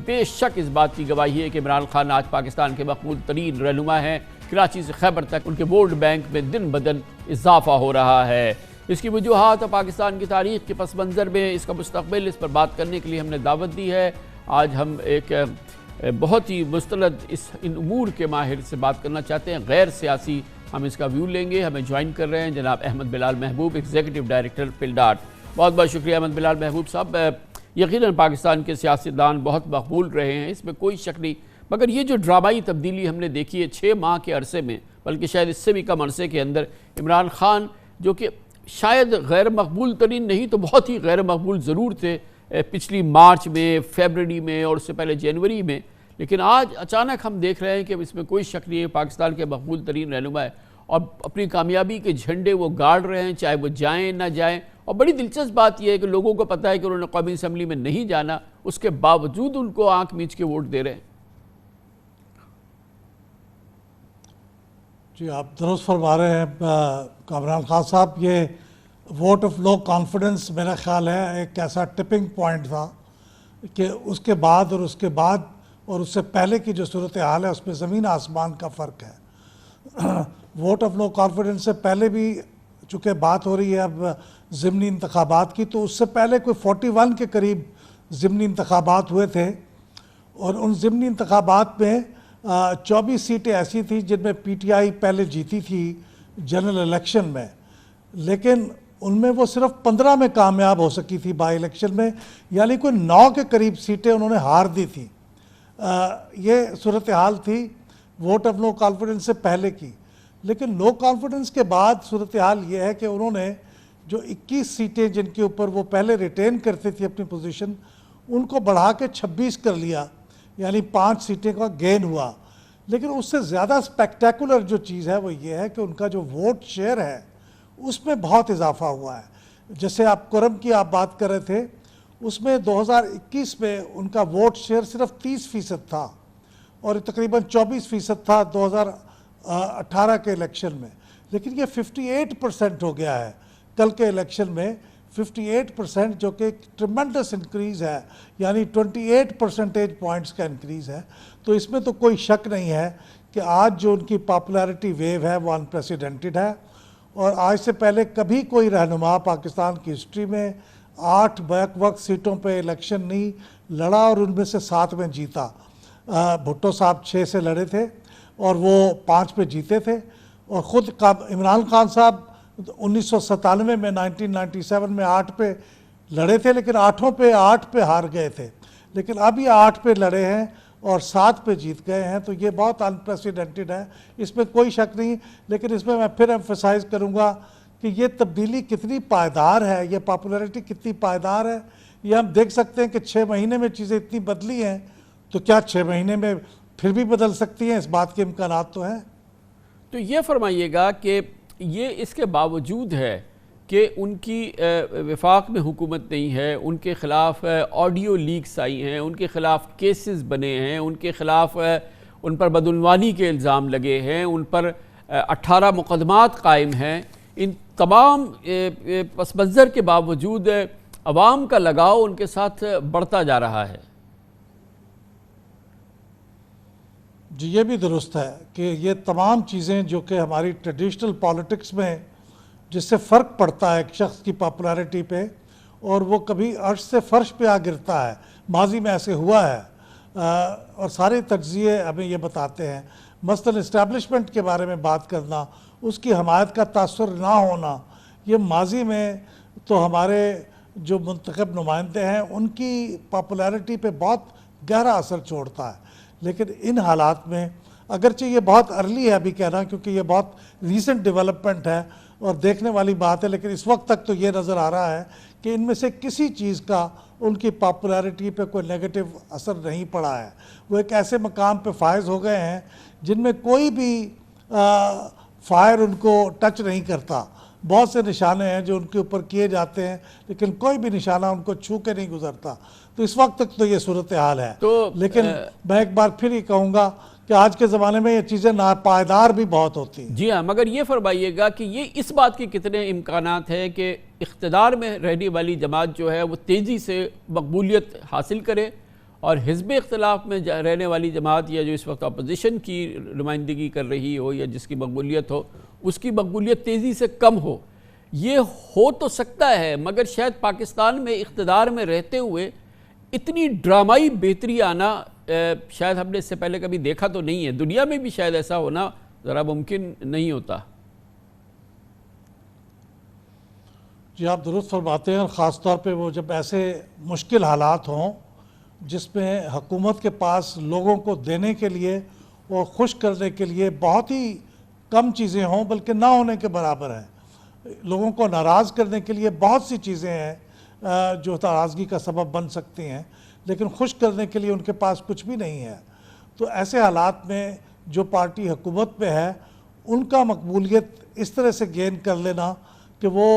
بے شک اس بات کی گواہی ہے کہ عمران خان آج پاکستان کے مقبول ترین رہنما ہیں. کراچی سے خیبر تک ان کے ووٹ بینک میں دن بدن اضافہ ہو رہا ہے. اس کی وجوہات اور پاکستان کی تاریخ کے پس منظر میں اس کا مستقبل، اس پر بات کرنے کے لیے ہم نے دعوت دی ہے. آج ہم ایک بہت ہی مستند ان امور کے ماہر سے بات کرنا چاہتے ہیں، غیر سیاسی ہم اس کا ویو لیں گے. ہمیں جوائن کر رہے ہیں جناب احمد بلال محبوب، ایگزیکٹو ڈائریکٹر پلڈاٹ. بہت بہت شکریہ احمد بلال محبوب صاحب. یقیناً پاکستان کے سیاستدان بہت مقبول رہے ہیں، اس میں کوئی شک نہیں، مگر یہ جو ڈرامائی تبدیلی ہم نے دیکھی ہے 6 ماہ کے عرصے میں، بلکہ شاید اس سے بھی کم عرصے کے اندر، عمران خان جو کہ شاید غیر مقبول ترین نہیں تو بہت ہی غیر مقبول ضرور تھے پچھلی مارچ میں، فیبرری میں اور اس سے پہلے جنوری میں، لیکن آج اچانک ہم دیکھ رہے ہیں کہ اس میں کوئی شک نہیں ہے پاکستان کے مقبول ترین رہنما ہے، اور اپنی کامیابی کے جھنڈے وہ گاڑ رہے ہیں چاہے وہ جائیں نہ جائیں. اور بڑی دلچسپ بات یہ ہے کہ لوگوں کو پتہ ہے کہ انہوں نے قومی اسمبلی میں نہیں جانا، اس کے باوجود ان کو آنکھ میچ کے ووٹ دے رہے ہیں. جی آپ درست فرما رہے ہیں کامران خان صاحب. یہ ووٹ آف لو کانفیڈنس میرا خیال ہے ایک ایسا ٹپنگ پوائنٹ تھا کہ اس کے بعد اور اس سے پہلے کی جو صورتحال ہے اس میں زمین آسمان کا فرق ہے۔ ووٹ آف نو کانفیڈنس سے پہلے بھی چونکہ بات ہو رہی ہے اب ضمنی انتخابات کی، تو اس سے پہلے کوئی 41 کے قریب ضمنی انتخابات ہوئے تھے، اور ان ضمنی انتخابات میں 24 سیٹیں ایسی تھیں جن میں پی ٹی آئی پہلے جیتی تھی جنرل الیکشن میں، لیکن ان میں وہ صرف 15 میں کامیاب ہو سکی تھی بائی الیکشن میں، یعنی کوئی 9 کے قریب سیٹیں انہوں نے ہار دی تھیں۔ یہ صورتحال تھی ووٹ آف نو کانفیڈنس سے پہلے کی، لیکن نو کانفیڈنس کے بعد صورتحال یہ ہے کہ انہوں نے جو 21 سیٹیں جن کے اوپر وہ پہلے ریٹین کرتے تھے اپنی پوزیشن، ان کو بڑھا کے 26 کر لیا، یعنی 5 سیٹیں کا گین ہوا۔ لیکن اس سے زیادہ سپیکٹیکولر جو چیز ہے وہ یہ ہے کہ ان کا جو ووٹ شیئر ہے اس میں بہت اضافہ ہوا ہے۔ جیسے آپ کرم کی آپ بات کر رہے تھے، اس میں 2021 میں ان کا ووٹ شیئر صرف 30% تھا، اور تقریباً 24% تھا 2018 کے الیکشن میں، لیکن یہ 58% ہو گیا ہے کل کے الیکشن میں۔ 58% جو کہ ایک ٹریمنڈس انکریز ہے، یعنی 28 پرسنٹیج پوائنٹس کا انکریز ہے۔ تو اس میں تو کوئی شک نہیں ہے کہ آج جو ان کی پاپولیرٹی ویو ہے وہ انپریسیڈنٹڈ ہے، اور آج سے پہلے کبھی کوئی رہنما پاکستان کی ہسٹری میں 8 بیک وقت سیٹوں پہ الیکشن نہیں لڑا اور ان میں سے 7 میں جیتا۔ بھٹو صاحب 6 سے لڑے تھے اور وہ 5 پہ جیتے تھے، اور خود عمران خان صاحب 1997 میں 1997 میں 8 پہ لڑے تھے، لیکن 8 پہ ہار گئے تھے، لیکن اب یہ 8 پہ لڑے ہیں اور 7 پہ جیت گئے ہیں۔ تو یہ بہت انپریسیڈنٹڈ ہے، اس میں کوئی شک نہیں، لیکن اس میں پھر ایمفیسائز کروں گا کہ یہ تبدیلی کتنی پائیدار ہے، یہ پاپولیرٹی کتنی پائیدار ہے۔ یہ ہم دیکھ سکتے ہیں کہ 6 مہینے میں چیزیں اتنی بدلی ہیں، تو کیا 6 مہینے میں پھر بھی بدل سکتی ہیں؟ اس بات کے امکانات تو ہیں۔ تو یہ فرمائیے گا کہ یہ اس کے باوجود ہے کہ ان کی وفاق میں حکومت نہیں ہے، ان کے خلاف آڈیو لیکس آئی ہیں، ان کے خلاف کیسز بنے ہیں، ان کے خلاف ان پر بدعنوانی کے الزام لگے ہیں، ان پر 18 مقدمات قائم ہیں، ان تمام پس منظر کے باوجود عوام کا لگاؤ ان کے ساتھ بڑھتا جا رہا ہے۔ جی یہ بھی درست ہے کہ یہ تمام چیزیں جو کہ ہماری ٹریڈیشنل پالیٹکس میں جس سے فرق پڑتا ہے ایک شخص کی پاپولیرٹی پہ، اور وہ کبھی عرش سے فرش پہ آ گرتا ہے، ماضی میں ایسے ہوا ہے، اور سارے تجزیے ہمیں یہ بتاتے ہیں۔ مثلاً اسٹیبلشمنٹ کے بارے میں بات کرنا، اس کی حمایت کا تاثر نہ ہونا، یہ ماضی میں تو ہمارے جو منتخب نمائندے ہیں ان کی پاپولیرٹی پہ بہت گہرا اثر چھوڑتا ہے۔ لیکن ان حالات میں اگرچہ یہ بہت ارلی ہے ابھی کہنا، کیونکہ یہ بہت ریسنٹ ڈیولپمنٹ ہے اور دیکھنے والی بات ہے، لیکن اس وقت تک تو یہ نظر آ رہا ہے کہ ان میں سے کسی چیز کا ان کی پاپولیرٹی پہ کوئی نیگیٹو اثر نہیں پڑا ہے۔ وہ ایک ایسے مقام پہ فائز ہو گئے ہیں جن میں کوئی بھی فائر ان کو ٹچ نہیں کرتا۔ بہت سے نشانے ہیں جو ان کے اوپر کیے جاتے ہیں، لیکن کوئی بھی نشانہ ان کو چھو کے نہیں گزرتا۔ تو اس وقت تک تو یہ صورتحال ہے، لیکن میں ایک بار پھر ہی کہوں گا کہ آج کے زمانے میں یہ چیزیں ناپائیدار بھی بہت ہوتی ہیں۔ جی ہاں، مگر یہ فرمائیے گا کہ یہ اس بات کے کتنے امکانات ہیں کہ اقتدار میں رہنے والی جماعت جو ہے وہ تیزی سے مقبولیت حاصل کرے، اور حزب اختلاف میں رہنے والی جماعت یا جو اس وقت اپوزیشن کی نمائندگی کر رہی ہو یا جس کی مقبولیت ہو، اس کی مقبولیت تیزی سے کم ہو؟ یہ ہو تو سکتا ہے، مگر شاید پاکستان میں اقتدار میں رہتے ہوئے اتنی ڈرامائی بہتری آنا شاید ہم نے اس سے پہلے کبھی دیکھا تو نہیں ہے۔ دنیا میں بھی شاید ایسا ہونا ذرا ممکن نہیں ہوتا۔ جی آپ درست فرماتے ہیں، اور خاص طور پہ وہ جب ایسے مشکل حالات ہوں جس میں حکومت کے پاس لوگوں کو دینے کے لیے اور خوش کرنے کے لیے بہت ہی کم چیزیں ہوں، بلکہ نہ ہونے کے برابر ہیں۔ لوگوں کو ناراض کرنے کے لیے بہت سی چیزیں ہیں جو ناراضگی کا سبب بن سکتی ہیں، لیکن خوش کرنے کے لیے ان کے پاس کچھ بھی نہیں ہے۔ تو ایسے حالات میں جو پارٹی حکومت میں ہے ان کا مقبولیت اس طرح سے گین کر لینا کہ وہ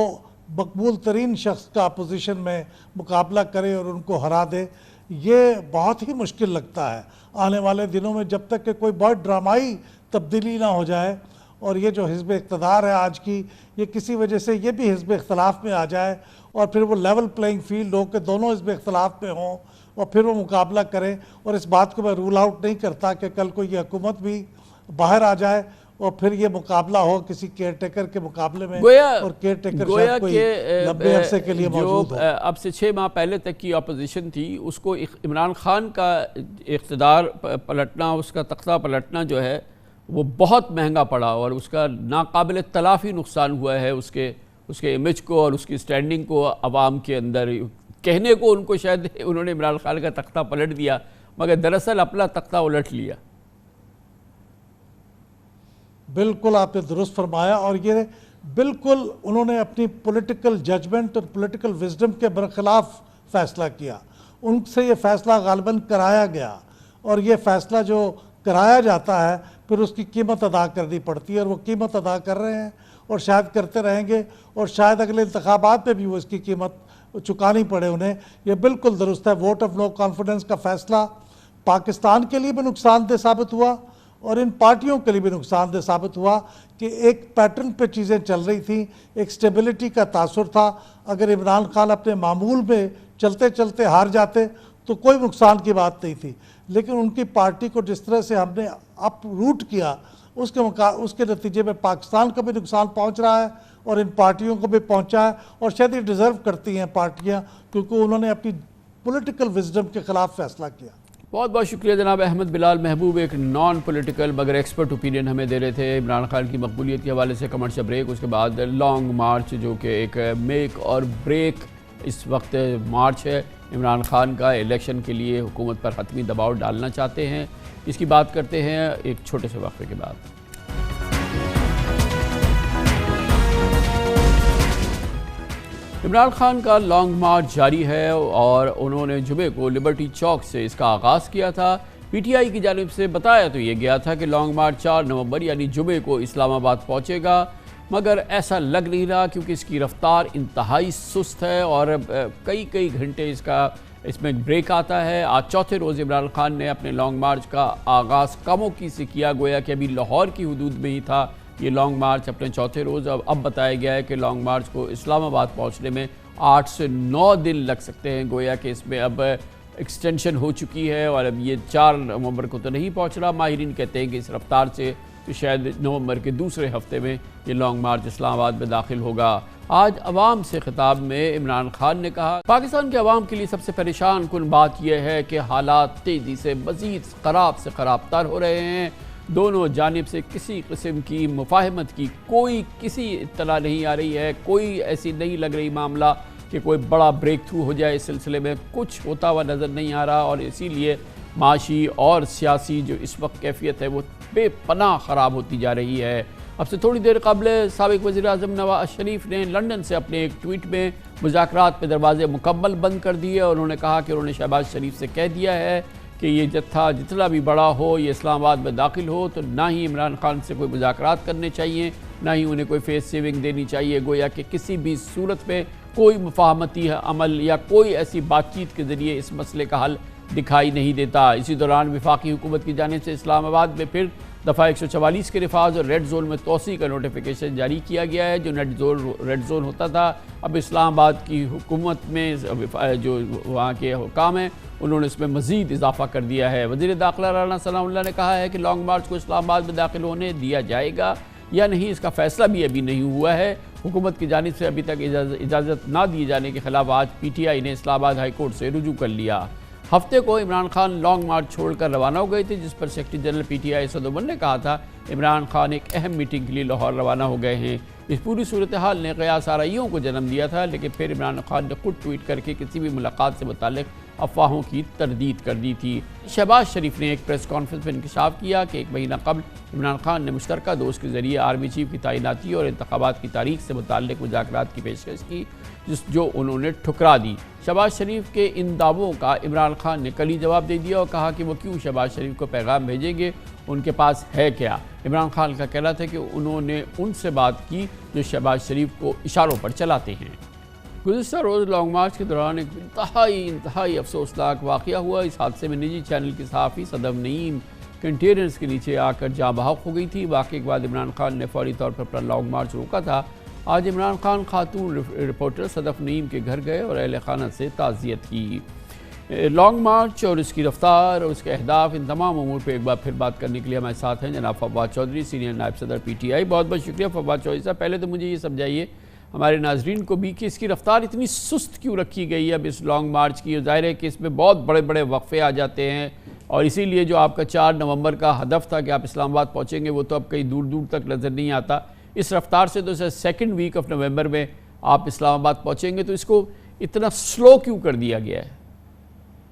مقبول ترین شخص کا اپوزیشن میں مقابلہ کرے اور ان کو ہرا دے، یہ بہت ہی مشکل لگتا ہے آنے والے دنوں میں، جب تک کہ کوئی بہت ڈرامائی تبدیلی نہ ہو جائے۔ اور یہ جو حزب اقتدار ہے آج کی، یہ کسی وجہ سے یہ بھی حزب اختلاف میں آ جائے اور پھر وہ لیول پلینگ فیلڈ ہو کہ دونوں حزب اختلاف میں ہوں، اور پھر وہ مقابلہ کریں. اور اس بات کو میں رول آؤٹ نہیں کرتا کہ کل کو یہ حکومت بھی باہر آ جائے اور پھر یہ مقابلہ ہو کسی کیئر ٹیکر کے مقابلے میں, اور کیئر ٹیکر شاید کوئی لمبے عرصے کے لیے موجود ہو. اب سے 6 ماہ پہلے تک کی اپوزیشن تھی, اس کو عمران خان کا اقتدار پلٹنا, اس کا تختہ پلٹنا جو ہے وہ بہت مہنگا پڑا, اور اس کا ناقابل تلافی نقصان ہوا ہے اس کے امیج کو اور اس کی سٹینڈنگ کو عوام کے اندر. کہنے کو ان کو شاید انہوں نے عمران خان کا تختہ پلٹ دیا, مگر دراصل اپنا تختہ الٹ لیا. بالکل آپ نے درست فرمایا, اور یہ بالکل انہوں نے اپنی پولیٹیکل ججمنٹ اور پولیٹیکل وزڈم کے برخلاف فیصلہ کیا. ان سے یہ فیصلہ غالباً کرایا گیا, اور یہ فیصلہ جو کرایا جاتا ہے پھر اس کی قیمت ادا کرنی پڑتی ہے, اور وہ قیمت ادا کر رہے ہیں اور شاید کرتے رہیں گے, اور شاید اگلے انتخابات میں بھی وہ اس کی قیمت چکانی پڑے انہیں. یہ بالکل درست ہے. ووٹ آف نو کانفیڈنس کا فیصلہ پاکستان کے لیے بھی نقصان دہ ثابت ہوا اور ان پارٹیوں کے لیے بھی نقصان دہ ثابت ہوا کہ ایک پیٹرن پہ چیزیں چل رہی تھیں, ایک سٹیبلٹی کا تاثر تھا. اگر عمران خان اپنے معمول میں چلتے چلتے ہار جاتے تو کوئی نقصان کی بات نہیں تھی, لیکن ان کی پارٹی کو جس طرح سے ہم نے اپ روٹ کیا اس کے نتیجے میں پاکستان کو بھی نقصان پہنچ رہا ہے اور ان پارٹیوں کو بھی پہنچا ہے, اور شاید یہ ڈیزرو کرتی ہیں پارٹیاں کیونکہ انہوں نے اپنی پولیٹیکل وزڈم کے خلاف فیصلہ کیا. بہت بہت شکریہ جناب احمد بلال محبوب, ایک نان پولیٹیکل مگر ایکسپرٹ اوپینین ہمیں دے رہے تھے عمران خان کی مقبولیت کے حوالے سے. کمرشل بریک, اس کے بعد لانگ مارچ جو کہ ایک میک اور بریک اس وقت مارچ ہے. عمران خان کا الیکشن کے لیے حکومت پر حتمی دباؤ ڈالنا چاہتے ہیں, اس کی بات کرتے ہیں ایک چھوٹے سے وقفے کے بعد. عمران خان کا لانگ مارچ جاری ہے اور انہوں نے جمعے کو لبرٹی چوک سے اس کا آغاز کیا تھا. پی ٹی آئی کی جانب سے بتایا تو یہ گیا تھا کہ لانگ مارچ 4 نومبر یعنی جمعے کو اسلام آباد پہنچے گا, مگر ایسا لگ نہیں رہا کیونکہ اس کی رفتار انتہائی سست ہے اور کئی گھنٹے اس میں بریک آتا ہے. آج چوتھے روز عمران خان نے اپنے لانگ مارچ کا آغاز کموکی سے کیا, گویا کہ ابھی لاہور کی حدود میں ہی تھا یہ لانگ مارچ اپنے چوتھے روز. اب بتایا گیا ہے کہ لانگ مارچ کو اسلام آباد پہنچنے میں 8 سے 9 دن لگ سکتے ہیں, گویا کہ اس میں اب ایکسٹینشن ہو چکی ہے اور اب یہ 4 نومبر کو تو نہیں پہنچ رہا. ماہرین کہتے ہیں کہ اس رفتار سے تو شاید نومبر کے دوسرے ہفتے میں یہ لانگ مارچ اسلام آباد میں داخل ہوگا. آج عوام سے خطاب میں عمران خان نے کہا پاکستان کے عوام کے لیے سب سے پریشان کن بات یہ ہے کہ حالات تیزی سے مزید خراب سے خراب تر ہو رہے ہیں. دونوں جانب سے کسی قسم کی مفاہمت کی کسی اطلاع نہیں آ رہی ہے, کوئی ایسی نہیں لگ رہی معاملہ کہ کوئی بڑا بریک تھرو ہو جائے. اس سلسلے میں کچھ ہوتا ہوا نظر نہیں آ رہا اور اسی لیے معاشی اور سیاسی جو اس وقت کیفیت ہے وہ بے پناہ خراب ہوتی جا رہی ہے. اب سے تھوڑی دیر قبل سابق وزیر اعظم نواز شریف نے لندن سے اپنے ایک ٹویٹ میں مذاکرات پہ دروازے مکمل بند کر دیے اور انہوں نے کہا کہ انہوں نے شہباز شریف سے کہہ دیا ہے کہ یہ جتھا جتنا بھی بڑا ہو یہ اسلام آباد میں داخل ہو تو نہ ہی عمران خان سے کوئی مذاکرات کرنے چاہیے, نہ ہی انہیں کوئی فیس سیونگ دینی چاہیے. گویا کہ کسی بھی صورت میں کوئی مفاہمتی عمل یا کوئی ایسی بات چیت کے ذریعے اس مسئلے کا حل دکھائی نہیں دیتا. اسی دوران وفاقی حکومت کی جانب سے اسلام آباد میں پھر دفعہ 144 کے نفاذ اور ریڈ زون میں توسیع کا نوٹیفیکیشن جاری کیا گیا ہے. جو ریڈ زون ہوتا تھا اب اسلام آباد کی حکومت میں جو وہاں کے حکام ہیں انہوں نے اس میں مزید اضافہ کر دیا ہے. وزیر داخلہ رانا ثناء اللہ نے کہا ہے کہ لانگ مارچ کو اسلام آباد میں داخل ہونے دیا جائے گا یا نہیں اس کا فیصلہ بھی ابھی نہیں ہوا ہے. حکومت کی جانب سے ابھی تک اجازت نہ دیے جانے کے خلاف آج پی ٹی آئی نے اسلام آباد ہائی کورٹ سے رجوع کر لیا. ہفتے کو عمران خان لانگ مارچ چھوڑ کر روانہ ہو گئے تھے, جس پر secretary general P T I Asad Umar نے کہا تھا عمران خان ایک اہم میٹنگ کے لیے لاہور روانہ ہو گئے ہیں. اس پوری صورتحال نے قیاس آرائیوں کو جنم دیا تھا, لیکن پھر عمران خان نے خود ٹویٹ کر کے کسی بھی ملاقات سے متعلق افواہوں کی تردید کر دی تھی. شہباز شریف نے ایک پریس کانفرنس میں انکشاف کیا کہ 1 مہینہ قبل عمران خان نے مشترکہ دوست کے ذریعے آرمی چیف کی تعیناتی اور انتخابات کی تاریخ سے متعلق مذاکرات کی پیشکش کی جو انہوں نے ٹھکرا دی. شہباز شریف کے ان دعووں کا عمران خان نے کل ہی جواب دے دیا اور کہا کہ وہ کیوں شہباز شریف کو پیغام بھیجیں گے, ان کے پاس ہے کیا. عمران خان کا کہنا تھا کہ انہوں نے ان سے بات کی جو شہباز شریف کو اشاروں پر چلاتے ہیں. گزشتہ روز لانگ مارچ کے دوران ایک انتہائی افسوسناک واقعہ ہوا. اس حادثے میں نجی چینل کی صحافی صدف نعیم کنٹینرز کے نیچے آ کر جاں بحق ہو گئی تھی. واقعے کے بعد عمران خان نے فوری طور پر اپنا لانگ مارچ روکا تھا. آج عمران خان خاتون رپورٹر صدف نعیم کے گھر گئے اور اہل خانہ سے تعزیت کی. لانگ مارچ اور اس کی رفتار اور اس کے اہداف، ان تمام امور پہ ایک بار پھر بات کرنے کے لیے ہمارے ساتھ ہیں جناب فواد چودھری، سینئر نائب صدر پی ٹی آئی۔ بہت بہت شکریہ فواد چودھری صاحب۔ پہلے تو مجھے یہ سمجھائیے ہمارے ناظرین کو بھی کہ اس کی رفتار اتنی سست کیوں رکھی گئی ہے اب اس لانگ مارچ کی؟ ظاہر ہے کہ اس میں بہت بڑے بڑے وقفے آ جاتے ہیں، اور اسی لیے جو آپ کا 4 نومبر کا ہدف تھا کہ آپ اسلام آباد پہنچیں گے، وہ تو اب کہیں دور دور تک نظر نہیں آتا۔ اس رفتار سے تو سیکنڈ ویک آف نومبر میں آپ اسلام آباد پہنچیں گے، تو اس کو اتنا سلو کیوں کر دیا گیا ہے؟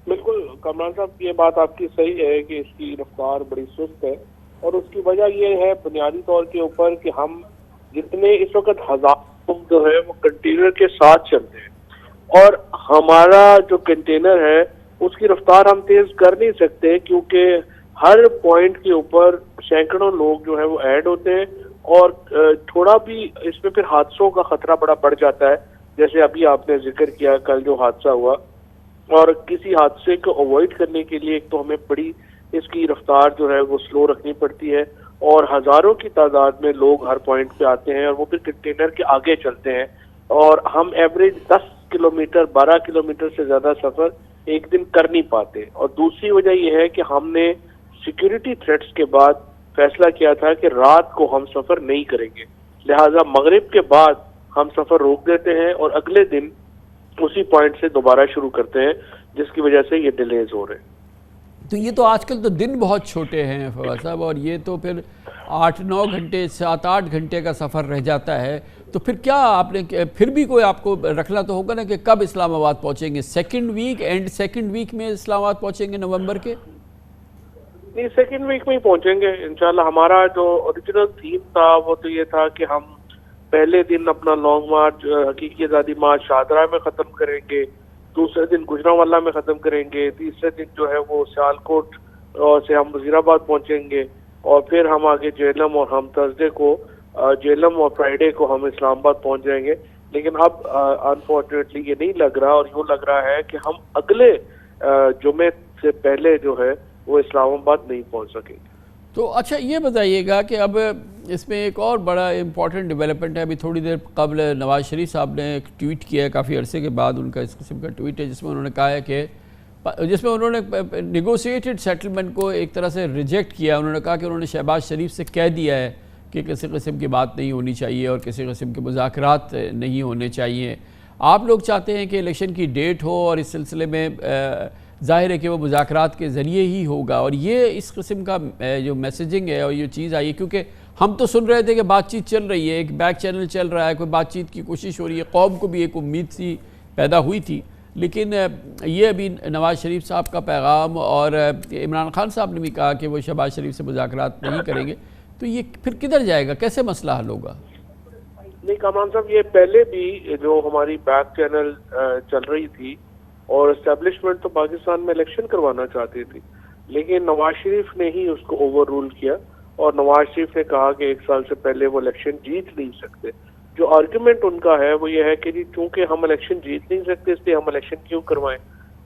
بالکل کامران صاحب، یہ بات آپ کی صحیح ہے کہ اس کی رفتار بڑی سست ہے، اور اس کی وجہ یہ ہے بنیادی طور کے اوپر کہ ہم جتنے اس وقت 1000 لوگ جو ہے وہ کنٹینر کے ساتھ چلتے ہیں، اور ہمارا جو کنٹینر ہے اس کی رفتار ہم تیز کر نہیں سکتے، کیونکہ ہر پوائنٹ کے اوپر سینکڑوں لوگ جو ہے وہ ایڈ ہوتے ہیں، اور تھوڑا بھی اس میں پھر حادثوں کا خطرہ بڑا بڑھ جاتا ہے، جیسے ابھی آپ نے ذکر کیا کل جو حادثہ ہوا۔ اور کسی حادثے کو اوائڈ کرنے کے لیے ایک تو ہمیں بڑی اس کی رفتار جو ہے وہ سلو رکھنی پڑتی ہے، اور ہزاروں کی تعداد میں لوگ ہر پوائنٹ پہ آتے ہیں، اور وہ پھر کنٹینر کے آگے چلتے ہیں، اور ہم ایوریج 10 کلومیٹر 12 کلومیٹر سے زیادہ سفر ایک دن کر نہیں پاتے۔ اور دوسری وجہ یہ ہے کہ ہم نے سیکیورٹی تھریٹس کے بعد فیصلہ کیا تھا کہ رات کو ہم سفر نہیں کریں گے، لہٰذا مغرب کے بعد ہم سفر روک دیتے ہیں اور اگلے دن اسی پوائنٹ سے دوبارہ شروع کرتے ہیں، جس کی وجہ سے یہ ڈیلیز ہو رہے ہیں۔ تو یہ تو آج کل تو دن بہت چھوٹے ہیں فواد صاحب، اور یہ تو پھر 8-9 گھنٹے 7-8 گھنٹے کا سفر رہ جاتا ہے، تو پھر کیا آپ نے پھر بھی کوئی آپ کو رکھنا تو ہوگا نا کہ کب اسلام آباد پہنچیں گے؟ سیکنڈ ویک میں اسلام آباد پہنچیں گے نومبر کے؟ نہیں، سیکنڈ ویک میں ہی پہنچیں گے انشاءاللہ۔ ہمارا جو اوریجنل تھیم تھا وہ تو یہ تھا کہ ہم پہلے دن اپنا لانگ مارچ حقیقی آزادی مارچ شاہدرہ میں ختم کریں گے، دوسرے دن گجرانوالہ میں ختم کریں گے، تیسرے دن جو ہے وہ سیالکوٹ سے ہم وزیر آباد پہنچیں گے، اور پھر ہم آگے جہلم، اور ہم تھرسڈے کو جہلم اور فرائیڈے کو ہم اسلام آباد پہنچ جائیں گے۔ لیکن اب انفارچونیٹلی یہ نہیں لگ رہا، اور یوں لگ رہا ہے کہ ہم اگلے جمعے سے پہلے جو ہے وہ اسلام آباد نہیں پہنچ سکیں گے۔ تو اچھا یہ بتائیے گا کہ اب اس میں ایک اور بڑا امپورٹنٹ ڈیولپمنٹ ہے، ابھی تھوڑی دیر قبل نواز شریف صاحب نے ایک ٹویٹ کیا ہے، کافی عرصے کے بعد ان کا اس قسم کا ٹویٹ ہے، جس میں انہوں نے کہا ہے کہ انہوں نے نیگوسیٹڈ سیٹلمنٹ کو ایک طرح سے ریجیکٹ کیا۔ انہوں نے کہا کہ انہوں نے شہباز شریف سے کہہ دیا ہے کہ کسی قسم کی بات نہیں ہونی چاہیے اور کسی قسم کے مذاکرات نہیں ہونے چاہیے۔ آپ لوگ چاہتے ہیں کہ الیکشن کی ڈیٹ ہو، اور اس سلسلے میں ظاہر ہے کہ وہ مذاکرات کے ذریعے ہی ہوگا، اور یہ اس قسم کا جو میسیجنگ ہے اور یہ چیز آئی ہے، کیونکہ ہم تو سن رہے تھے کہ بات چیت چل رہی ہے، ایک بیک چینل چل رہا ہے، کوئی بات چیت کی کوشش ہو رہی ہے، قوم کو بھی ایک امید سی پیدا ہوئی تھی، لیکن یہ ابھی نواز شریف صاحب کا پیغام، اور عمران خان صاحب نے بھی کہا کہ وہ شہباز شریف سے مذاکرات نہیں کریں گے، تو یہ پھر کدھر جائے گا؟ کیسے مسئلہ حل ہوگا؟ نہیں کامران صاحب، یہ پہلے بھی جو ہماری بیک چینل چل رہی تھی، اور اسٹیبلشمنٹ تو پاکستان میں الیکشن کروانا چاہتی تھی، لیکن نواز شریف نے ہی اس کو اوور رول کیا، اور نواز شریف نے کہا کہ 1 سال سے پہلے وہ الیکشن جیت نہیں سکتے۔ جو آرگیومنٹ ان کا ہے وہ یہ ہے کہ جی چونکہ ہم الیکشن جیت نہیں سکتے اس لیے ہم الیکشن کیوں کروائیں۔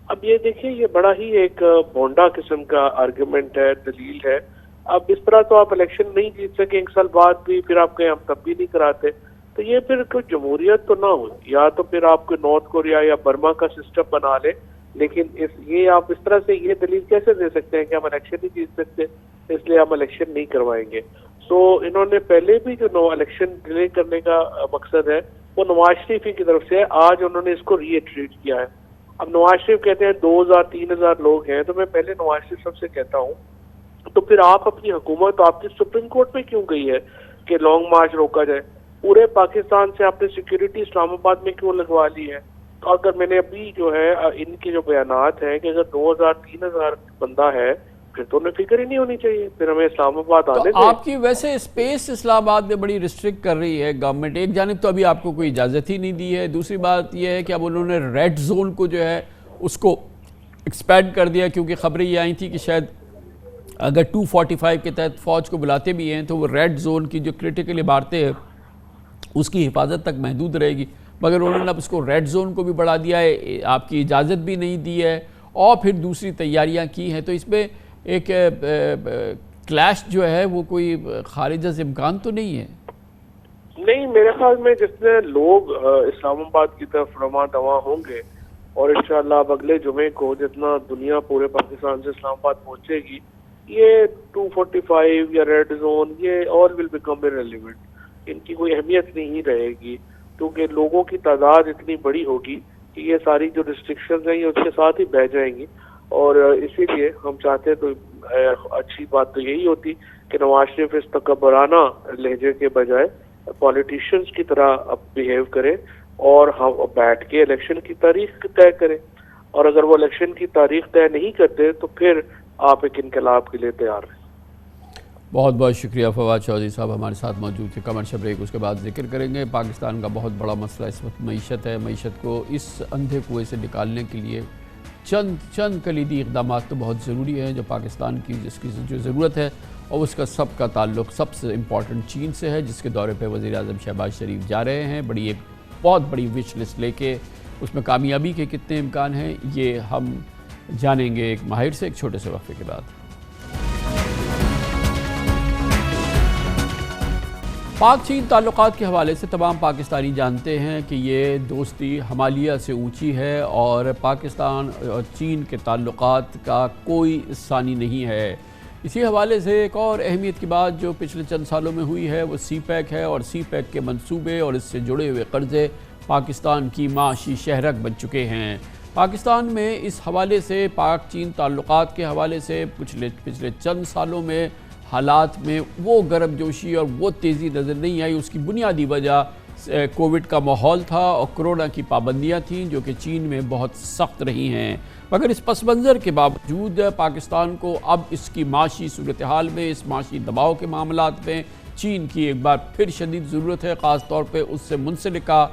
اب یہ دیکھیں، یہ بڑا ہی ایک بونڈا قسم کا آرگیومنٹ ہے، دلیل ہے۔ اب اس طرح تو آپ الیکشن نہیں جیت سکے 1 سال بعد بھی، پھر آپ کہیں ہم تب بھی نہیں کراتے، تو یہ پھر کوئی جمہوریت تو نہ ہو، یا تو پھر آپ کو نارتھ کوریا یا برما کا سسٹم بنا لے، لیکن یہ آپ اس طرح سے یہ دلیل کیسے دے سکتے ہیں کہ ہم الیکشن نہیں جیت سکتے اس لیے ہم الیکشن نہیں کروائیں گے؟ سو انہوں نے پہلے بھی جو الیکشن ڈیلے کرنے کا مقصد ہے وہ نواز شریف کی طرف سے ہے، آج انہوں نے اس کو ری ایٹریٹ کیا ہے۔ اب نواز شریف کہتے ہیں 2000-3000 لوگ ہیں، تو میں پہلے نواز شریف صاحب سے کہتا ہوں تو پھر آپ اپنی حکومت آپ کی سپریم کورٹ میں کیوں گئی ہے کہ لانگ مارچ روکا جائے؟ پورے پاکستان سے آپ نے سیکیورٹی اسلام آباد میں کیوں لگوا لی ہے؟ تو اگر میں نے ابھی جو ہے ان کے جو بیانات ہیں کہ اگر 2000-3000 بندہ ہے پھر تو انہیں فکر ہی نہیں ہونی چاہیے، پھر ہمیں اسلام آباد آنے دیں۔ آپ کی ویسے اسپیس اسلام آباد میں بڑی ریسٹرکٹ کر رہی ہے گورنمنٹ، ایک جانب تو ابھی آپ کو کوئی اجازت ہی نہیں دی ہے، دوسری بات یہ ہے کہ اب انہوں نے ریڈ زون کو جو ہے اس کو ایکسپینڈ کر دیا، کیونکہ خبریں یہ آئی تھی کہ شاید اگر 245 کے تحت فوج کو بلاتے بھی ہیں تو وہ ریڈ زون کی جو کرٹیکل عمارتیں ہیں اس کی حفاظت تک محدود رہے گی، مگر انہوں نے اب اس کو ریڈ زون کو بھی بڑھا دیا ہے، آپ کی اجازت بھی نہیں دی ہے، اور پھر دوسری تیاریاں کی ہیں، تو اس میں ایک کلیش جو ہے وہ کوئی خارج از امکان تو نہیں ہے؟ نہیں، میرے خیال میں جتنے لوگ اسلام آباد کی طرف رواں دواں ہوں گے اور انشاءاللہ اب اگلے جمعے کو جتنا دنیا پورے پاکستان سے اسلام آباد پہنچے گی یہ 245 یا ریڈ زون یہ آل ول بیکم irrelevant، ان کی کوئی اہمیت نہیں رہے گی کیونکہ لوگوں کی تعداد اتنی بڑی ہوگی کہ یہ ساری جو ریسٹرکشنز ہیں یہ اس کے ساتھ ہی بہ جائیں گی. اور اسی لیے ہم چاہتے تو اچھی بات تو یہی ہوتی کہ نواز شریف اس تکبرانہ لہجے کے بجائے پولیٹیشینز کی طرح اب بیہیو کرے اور ہم بیٹھ کے الیکشن کی تاریخ طے کریں، اور اگر وہ الیکشن کی تاریخ طے نہیں کرتے تو پھر آپ ایک انقلاب کے لیے تیار ہیں. بہت بہت شکریہ فواد چودھری صاحب ہمارے ساتھ موجود تھے. کمرشل بریک اس کے بعد ذکر کریں گے. پاکستان کا بہت بڑا مسئلہ اس وقت معیشت ہے. معیشت کو اس اندھے کنویں سے نکالنے کے لیے چند کلیدی اقدامات تو بہت ضروری ہیں جو پاکستان کی جس کی جو ضرورت ہے، اور اس کا سب کا تعلق سب سے امپورٹنٹ چین سے ہے، جس کے دورے پہ وزیر اعظم شہباز شریف جا رہے ہیں ایک بہت بڑی وش لسٹ لے کے. اس میں کامیابی کے کتنے امکان ہیں یہ ہم جانیں گے ایک ماہر سے ایک چھوٹے سے وقفے کے بعد. پاک چین تعلقات کے حوالے سے تمام پاکستانی جانتے ہیں کہ یہ دوستی ہمالیہ سے اونچی ہے اور پاکستان اور چین کے تعلقات کا کوئی ثانی نہیں ہے. اسی حوالے سے ایک اور اہمیت کی بات جو پچھلے چند سالوں میں ہوئی ہے وہ سی پیک ہے، اور سی پیک کے منصوبے اور اس سے جڑے ہوئے قرضے پاکستان کی معاشی شہرک بن چکے ہیں. پاکستان میں اس حوالے سے پاک چین تعلقات کے حوالے سے پچھلے چند سالوں میں حالات میں وہ گرم جوشی اور وہ تیزی نظر نہیں آئی. اس کی بنیادی وجہ کووڈ کا ماحول تھا اور کرونا کی پابندیاں تھیں جو کہ چین میں بہت سخت رہی ہیں. مگر اس پس منظر کے باوجود پاکستان کو اب اس کی معاشی صورتحال میں، اس معاشی دباؤ کے معاملات میں چین کی ایک بار پھر شدید ضرورت ہے. خاص طور پہ اس سے منسلکہ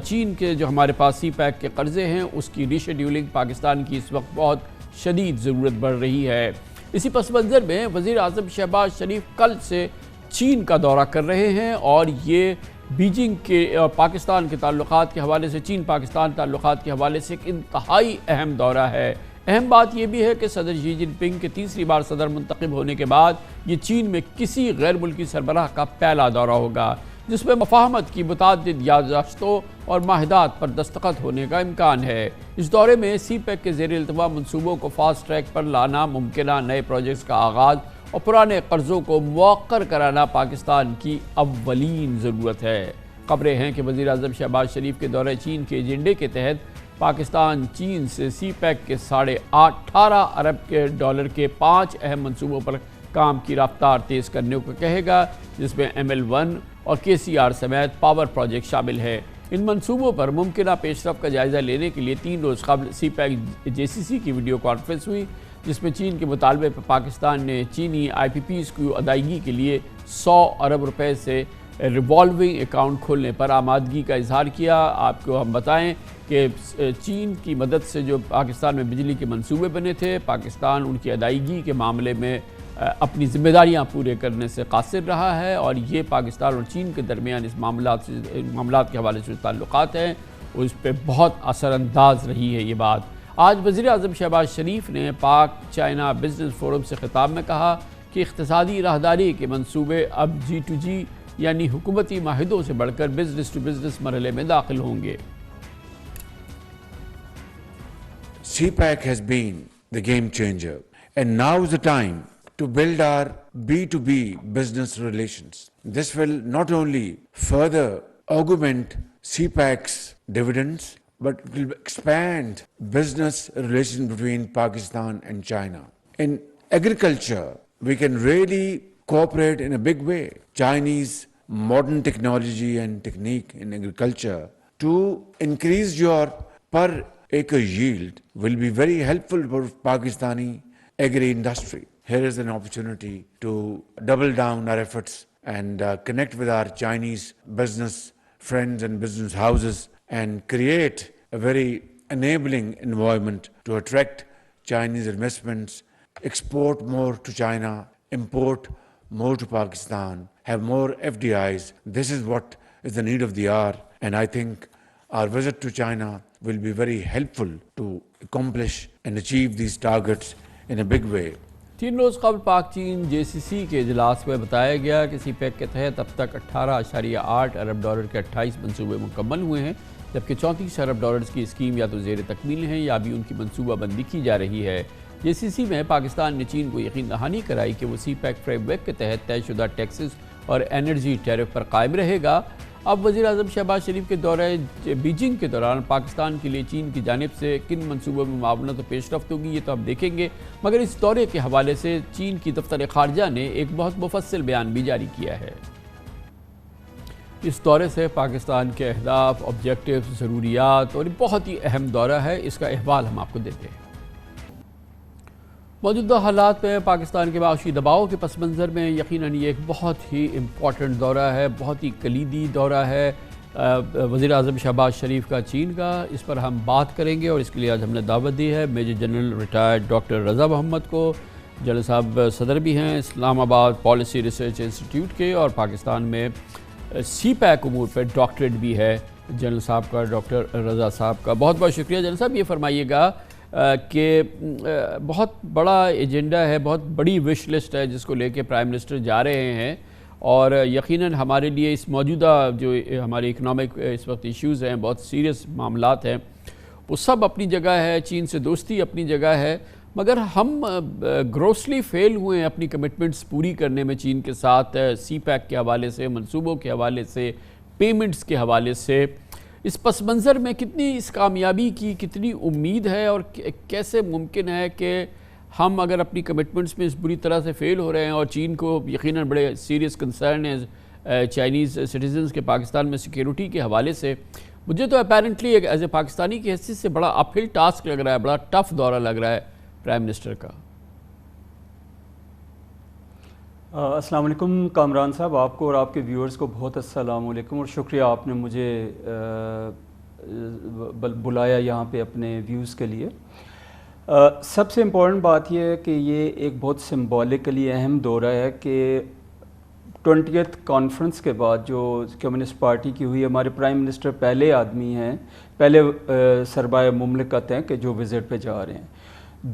چین کے جو ہمارے پاس سی پیک کے قرضے ہیں اس کی ری شیڈیولنگ پاکستان کی اس وقت بہت شدید ضرورت بڑھ رہی ہے. اسی پس منظر میں وزیر اعظم شہباز شریف کل سے چین کا دورہ کر رہے ہیں اور یہ بیجنگ کے پاکستان کے تعلقات کے حوالے سے، چین پاکستان تعلقات کے حوالے سے ایک انتہائی اہم دورہ ہے. اہم بات یہ بھی ہے کہ صدر شی جن پنگ کے تیسری بار صدر منتخب ہونے کے بعد یہ چین میں کسی غیر ملکی سربراہ کا پہلا دورہ ہوگا جس میں مفاہمت کی متعدد یادداشتوں اور معاہدات پر دستخط ہونے کا امکان ہے. اس دورے میں سی پیک کے زیر التواء منصوبوں کو فاسٹ ٹریک پر لانا، ممکنہ نئے پروجیکٹس کا آغاز اور پرانے قرضوں کو موخر کرانا پاکستان کی اولین ضرورت ہے. خبریں ہیں کہ وزیر اعظم شہباز شریف کے دورہ چین کے ایجنڈے کے تحت پاکستان چین سے سی پیک کے $18.5 ارب کے 5 اہم منصوبوں پر کام کی رفتار تیز کرنے کو کہے گا، جس میں ML1 اور KCR سمیت پاور پروجیکٹ شامل ہے. ان منصوبوں پر ممکنہ پیش رفت کا جائزہ لینے کے لیے 3 روز قبل سی پیک JCC کی ویڈیو کانفرنس ہوئی جس میں چین کے مطالبے پر پاکستان نے چینی IPPs کی ادائیگی کے لیے $100 ارب سے ریوالونگ اکاؤنٹ کھولنے پر آمادگی کا اظہار کیا. آپ کو ہم بتائیں کہ چین کی مدد سے جو پاکستان میں بجلی کے منصوبے بنے تھے، پاکستان ان کی ادائیگی کے معاملے میں اپنی ذمہ داریاں پورے کرنے سے قاصر رہا ہے، اور یہ پاکستان اور چین کے درمیان اس معاملات کے حوالے سے تعلقات ہیں اس پہ بہت اثر انداز رہی ہے یہ بات. آج وزیر اعظم شہباز شریف نے پاک چائنا بزنس فورم سے خطاب میں کہا کہ اقتصادی راہداری کے منصوبے اب G2G یعنی حکومتی معاہدوں سے بڑھ کر بزنس ٹو بزنس مرحلے میں داخل ہوں گے. CPEC has been the game changer, and now is the time to build our B2B business relations. This will not only further augment CPEC's dividends, but it will expand business relations between Pakistan and China. In agriculture, we can really cooperate in a big way. Chinese modern technology and technique in agriculture to increase your per acre yield will be very helpful for Pakistani agri-industry. Here is an opportunity to double down our efforts and connect with our Chinese business friends and business houses and create a very enabling environment to attract Chinese investments, export more to China, import more to Pakistan, have more FDIs. This is what is the need of the hour, and I think our visit to China will be very helpful to accomplish and achieve these targets in a big way. 3 روز قبل پاک چین JCC کے اجلاس میں بتایا گیا کہ سی pack کے تحت اب تک $18.8 ارب کے 28 منصوبے مکمل ہوئے ہیں. جبکہ 34 ارب ڈالرز کی اسکیم یا تو زیر تکمیل ہیں یا بھی ان کی منصوبہ بندی کی جا رہی ہے۔ JCC میں پاکستان نے چین کو یقین دہانی کرائی کہ وہ سی پیک فریم ورک کے تحت طے شدہ ٹیکسز اور انرجی ٹیرف پر قائم رہے گا۔ اب وزیر اعظم شہباز شریف کے دورہ بیجنگ کے دوران پاکستان کے لیے چین کی جانب سے کن منصوبوں میں معاونت و پیش رفت ہوگی یہ تو ہم دیکھیں گے، مگر اس دورے کے حوالے سے چین کی دفتر خارجہ نے ایک بہت مفصل بیان بھی جاری کیا ہے۔ اس دورے سے پاکستان کے اہداف، آبجیکٹیو، ضروریات اور بہت ہی اہم دورہ ہے، اس کا احوال ہم آپ کو دیتے ہیں۔ موجودہ حالات میں پاکستان کے معاشی دباؤ کے پس منظر میں یقیناً یہ ایک بہت ہی امپورٹنٹ دورہ ہے، بہت ہی کلیدی دورہ ہے وزیر اعظم شہباز شریف کا چین کا۔ اس پر ہم بات کریں گے اور اس کے لیے آج ہم نے دعوت دی ہے میجر جنرل ریٹائرڈ ڈاکٹر رضا محمد کو۔ جنرل صاحب صدر بھی ہیں اسلام آباد پالیسی ریسرچ انسٹیٹیوٹ کے، اور پاکستان میں سی پیک امور پر ڈاکٹریٹ بھی ہے جنرل صاحب کا، ڈاکٹر رضا صاحب کا۔ بہت بہت شکریہ جنرل صاحب۔ یہ فرمائیے گا کہ بہت بڑا ایجنڈا ہے، بہت بڑی وش لسٹ ہے جس کو لے کے پرائم منسٹر جا رہے ہیں، اور یقیناً ہمارے لیے اس موجودہ جو ہمارے اکنامک اس وقت ایشوز ہیں، بہت سیریس معاملات ہیں، وہ سب اپنی جگہ ہے، چین سے دوستی اپنی جگہ ہے، مگر ہم گروسلی فیل ہوئے ہیں اپنی کمٹمنٹس پوری کرنے میں چین کے ساتھ، سی پیک کے حوالے سے، منصوبوں کے حوالے سے، پیمنٹس کے حوالے سے۔ اس پس منظر میں کتنی اس کامیابی کی کتنی امید ہے، اور کیسے ممکن ہے کہ ہم اگر اپنی کمٹمنٹس میں اس بری طرح سے فیل ہو رہے ہیں، اور چین کو یقیناً بڑے سیریس کنسرن ہے چائنیز سٹیزنز کے پاکستان میں سیکیورٹی کے حوالے سے، مجھے تو اپیرنٹلی ایز اے پاکستانی کی حیثیت سے بڑا اپ ہل ٹاسک لگ رہا ہے، بڑا ٹف دورہ لگ رہا ہے پرائم منسٹر کا۔ السلام علیکم کامران صاحب، آپ کو اور آپ کے ویورز کو بہت السلام علیکم، اور شکریہ آپ نے مجھے بلایا یہاں پہ اپنے ویوز کے لیے۔ سب سے امپورٹنٹ بات یہ ہے کہ یہ ایک بہت سمبولکلی اہم دورہ ہے کہ 20th کانفرنس کے بعد جو کمیونسٹ پارٹی کی ہوئی، ہمارے پرائم منسٹر پہلے آدمی ہیں، پہلے سربراہ مملکت ہیں کہ جو وزٹ پہ جا رہے ہیں۔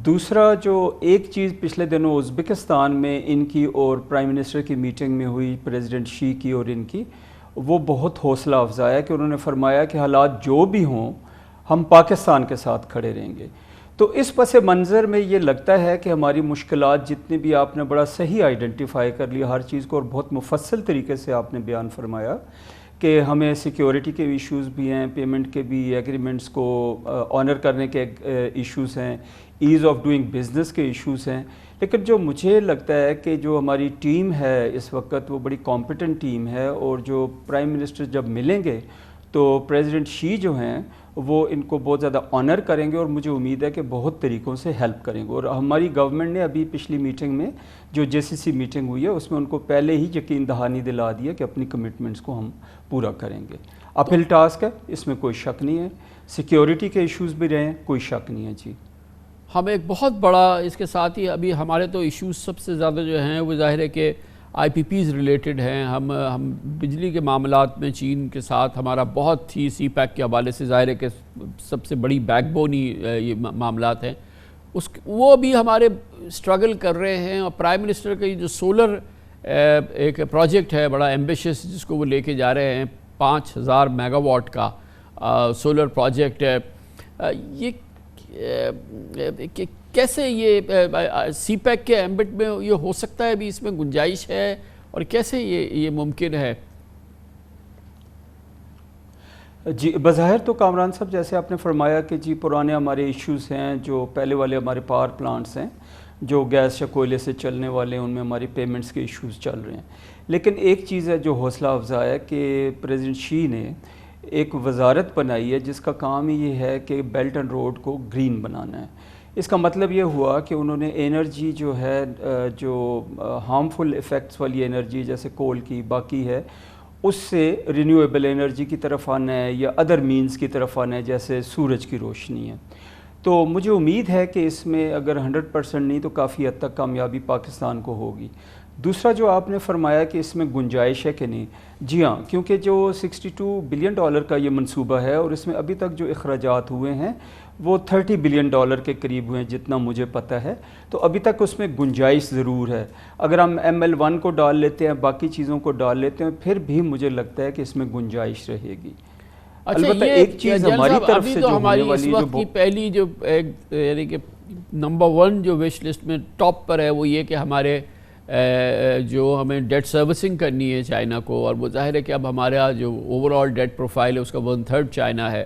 دوسرا جو ایک چیز پچھلے دنوں ازبکستان میں ان کی اور پرائم منسٹر کی میٹنگ میں ہوئی، پریزیڈنٹ شی کی اور ان کی، وہ بہت حوصلہ افزا ہے کہ انہوں نے فرمایا کہ حالات جو بھی ہوں ہم پاکستان کے ساتھ کھڑے رہیں گے۔ تو اس پس منظر میں یہ لگتا ہے کہ ہماری مشکلات جتنی بھی آپ نے بڑا صحیح آئیڈینٹیفائی کر لی ہر چیز کو، اور بہت مفصل طریقے سے آپ نے بیان فرمایا کہ ہمیں سیکیورٹی کے ایشوز بھی ہیں، پیمنٹ کے بھی، ایگریمنٹس کو آنر کرنے کے ایشوز ہیں، ایز آف ڈوئنگ بزنس کے ایشوز ہیں، لیکن جو مجھے لگتا ہے کہ جو ہماری ٹیم ہے اس وقت وہ بڑی کمپیٹنٹ ٹیم ہے، اور جو پرائم منسٹر جب ملیں گے تو پریزیڈنٹ شی جو ہیں وہ ان کو بہت زیادہ آنر کریں گے، اور مجھے امید ہے کہ بہت طریقوں سے ہیلپ کریں گے۔ اور ہماری گورنمنٹ نے ابھی پچھلی میٹنگ میں جو JCC میٹنگ ہوئی ہے اس میں ان کو پہلے ہی یقین دہانی دلا دیا کہ اپنی کمٹمنٹس کو ہم پورا کریں گے۔ اپ ہل ٹاسک ہے، اس میں کوئی شک نہیں ہے، سیکیورٹی کے ایشوز بھی رہے ہیں، کوئی شک نہیں ہے جی۔ ہم ایک بہت بڑا اس کے ساتھ ہی ابھی ہمارے تو ایشوز سب سے زیادہ جو ہیں وہ ظاہر ہے کہ IPPs ریلیٹڈ ہیں۔ ہم بجلی کے معاملات میں چین کے ساتھ ہمارا بہت ہی سی پیک کے حوالے سے ظاہر ہے کہ سب سے بڑی بیک بون ہی یہ معاملات ہیں، وہ بھی ہمارے اسٹرگل کر رہے ہیں۔ اور پرائم منسٹر کا یہ جو سولر ایک پروجیکٹ ہے بڑا ایمبیشس جس کو وہ لے کے جا رہے ہیں، 5000 میگا واٹ کا سولر پروجیکٹ ہے، یہ کیسے یہ سی پیک کے ایمبٹ میں یہ ہو سکتا ہے، ابھی اس میں گنجائش ہے، اور کیسے یہ ممکن ہے؟ جی بظاہر تو کامران صاحب جیسے آپ نے فرمایا کہ جی پرانے ہمارے ایشوز ہیں، جو پہلے والے ہمارے پاور پلانٹس ہیں جو گیس یا کوئلے سے چلنے والے ہیں، ان میں ہماری پیمنٹس کے ایشوز چل رہے ہیں۔ لیکن ایک چیز ہے جو حوصلہ افزا ہے کہ پریزیڈنٹ شی نے ایک وزارت بنائی ہے جس کا کام یہ ہے کہ بیلٹ اینڈ روڈ کو گرین بنانا ہے۔ اس کا مطلب یہ ہوا کہ انہوں نے انرجی جو ہے جو ہارمفل ایفیکٹس والی انرجی جیسے کول کی باقی ہے، اس سے رینیویبل انرجی کی طرف آنا ہے، یا ادر مینز کی طرف آنا ہے جیسے سورج کی روشنی ہے۔ تو مجھے امید ہے کہ اس میں اگر 100% نہیں تو کافی حد تک کامیابی پاکستان کو ہوگی۔ دوسرا جو آپ نے فرمایا کہ اس میں گنجائش ہے کہ نہیں، جی ہاں، کیونکہ جو $62 بلین کا یہ منصوبہ ہے، اور اس میں ابھی تک جو اخراجات ہوئے ہیں وہ $30 بلین کے قریب ہوئے ہیں جتنا مجھے پتہ ہے، تو ابھی تک اس میں گنجائش ضرور ہے۔ اگر ہم ML1 کو ڈال لیتے ہیں، باقی چیزوں کو ڈال لیتے ہیں، پھر بھی مجھے لگتا ہے کہ اس میں گنجائش رہے گی۔ اچھا البتہ یہ ایک چیز ہماری طرف ابھی سے تو جو ہماری ہونے اس والی وقت کی پہلی جو یعنی کہ نمبر 1 جو وش لسٹ میں ٹاپ پر ہے وہ یہ کہ ہمارے جو ہمیں ڈیٹ سروسنگ کرنی ہے چائنا کو، اور وہ ظاہر ہے کہ اب ہمارا جو اوور آل ڈیٹ پروفائل ہے اس کا 1/3 چائنا ہے،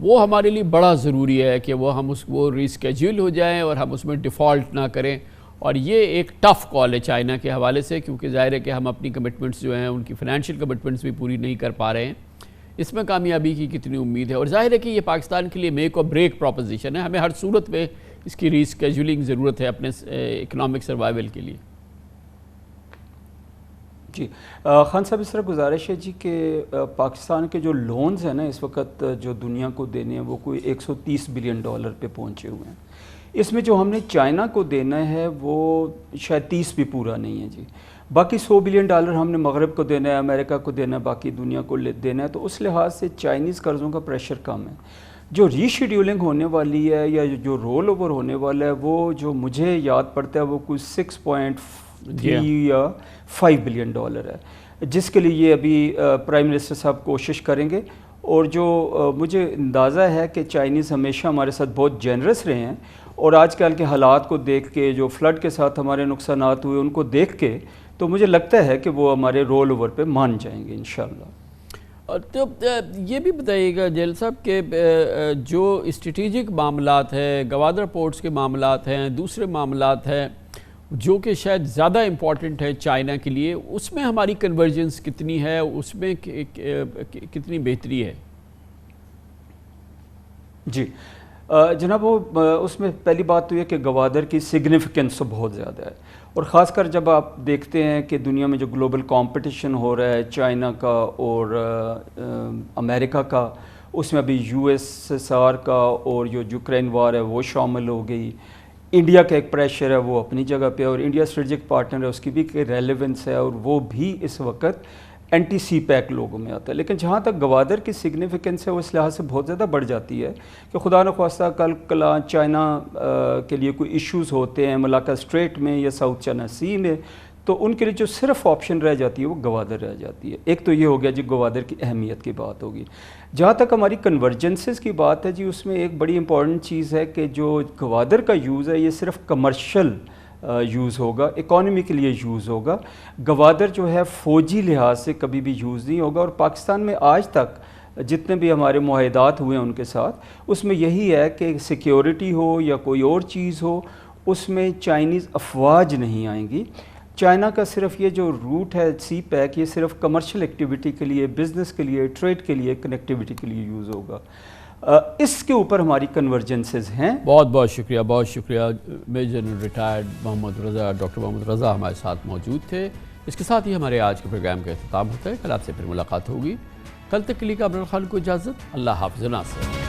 وہ ہمارے لیے بڑا ضروری ہے کہ وہ ہم وہ ریسکیجول ہو جائیں اور ہم اس میں ڈیفالٹ نہ کریں، اور یہ ایک ٹف کال ہے چائنا کے حوالے سے، کیونکہ ظاہر ہے کہ ہم اپنی کمٹمنٹس جو ہیں ان کی فائنینشیل کمٹمنٹس بھی پوری نہیں کر پا رہے ہیں۔ اس میں کامیابی کی کتنی امید ہے؟ اور ظاہر ہے کہ یہ پاکستان کے لیے میک اور بریک پروپوزیشن ہے، ہمیں ہر صورت میں اس کی ریسکیجولنگ ضرورت ہے اپنے اکنامک سروائیول کے لیے۔ جی خان صاحب، اس طرح گزارش ہے جی کہ پاکستان کے جو لونز ہیں نا اس وقت جو دنیا کو دینے ہیں وہ کوئی $130 بلین پہ پہنچے ہوئے ہیں۔ اس میں جو ہم نے چائنا کو دینا ہے وہ شاید 30 بھی پورا نہیں ہے جی، باقی $100 بلین ہم نے مغرب کو دینا ہے، امریکہ کو دینا ہے، باقی دنیا کو دینا ہے، تو اس لحاظ سے چائنیز قرضوں کا پریشر کم ہے۔ جو ری شیڈیولنگ ہونے والی ہے یا جو رول اوور ہونے والا ہے وہ جو مجھے یاد پڑتا ہے وہ کوئی 6.3 یا $5 بلین ہے، جس کے لیے یہ ابھی پرائم منسٹر صاحب کوشش کریں گے، اور جو مجھے اندازہ ہے کہ چائنیز ہمیشہ ہمارے ساتھ بہت جنرس رہے ہیں، اور آج کل کے حالات کو دیکھ کے جو فلڈ کے ساتھ ہمارے نقصانات ہوئے ان کو دیکھ کے تو مجھے لگتا ہے کہ وہ ہمارے رول اوور پہ مان جائیں گے انشاءاللہ۔ اور تو یہ بھی بتائیے گا جیل صاحب کہ جو اسٹریٹجک معاملات ہیں، گوادر پورٹس کے معاملات ہیں، دوسرے معاملات ہیں جو کہ شاید زیادہ امپورٹنٹ ہے چائنا کے لیے، اس میں ہماری کنورجنس کتنی ہے، اس میں کتنی بہتری ہے؟ جی جناب، وہ اس میں پہلی بات تو یہ کہ گوادر کی سگنیفیکنس تو بہت زیادہ ہے، اور خاص کر جب آپ دیکھتے ہیں کہ دنیا میں جو گلوبل کمپٹیشن ہو رہا ہے چائنا کا اور امریکہ کا، اس میں ابھی USSR کا اور جو یوکرین وار ہے وہ شامل ہو گئی، انڈیا کا ایک پریشر ہے وہ اپنی جگہ پہ، اور انڈیا اسٹریٹجک پارٹنر ہے، اس کی بھی ایک ریلیونس ہے، اور وہ بھی اس وقت اینٹی سی پیک لوگوں میں آتا ہے۔ لیکن جہاں تک گوادر کی سگنیفیکنس ہے وہ اس لحاظ سے بہت زیادہ بڑھ جاتی ہے کہ خدا نخواستہ کل کلا چائنا کے لیے کوئی ایشوز ہوتے ہیں ملاکا اسٹریٹ میں یا ساؤتھ چائنا سی میں، تو ان کے لیے جو صرف آپشن رہ جاتی ہے وہ گوادر رہ جاتی ہے۔ ایک تو یہ ہو گیا جی گوادر کی اہمیت کی بات ہوگی۔ جہاں تک ہماری کنورجنسز کی بات ہے جی، اس میں ایک بڑی امپورٹنٹ چیز ہے کہ جو گوادر کا یوز ہے یہ صرف کمرشل یوز ہوگا، اکانومی کے لیے یوز ہوگا، گوادر جو ہے فوجی لحاظ سے کبھی بھی یوز نہیں ہوگا۔ اور پاکستان میں آج تک جتنے بھی ہمارے معاہدات ہوئے ہیں ان کے ساتھ، اس میں یہی ہے کہ سیکیورٹی ہو یا کوئی اور چیز ہو اس میں چائنیز افواج نہیں آئیں گی۔ چائنا کا صرف یہ جو روٹ ہے سی پیک، یہ صرف کمرشل ایکٹیویٹی کے لیے، بزنس کے لیے، ٹریڈ کے لیے، کنیکٹیویٹی کے لیے یوز ہوگا۔ اس کے اوپر ہماری کنورجنسز ہیں۔ بہت بہت شکریہ، بہت شکریہ۔ میجر جنرل ریٹائرڈ محمد رضا، ڈاکٹر محمد رضا ہمارے ساتھ موجود تھے۔ اس کے ساتھ ہی ہمارے آج کے پروگرام کا اختتام ہوتا ہے۔ کل آپ سے پھر ملاقات ہوگی۔ کل تک کے لیے کامران خان کو اجازت، اللہ حافظ ناصر۔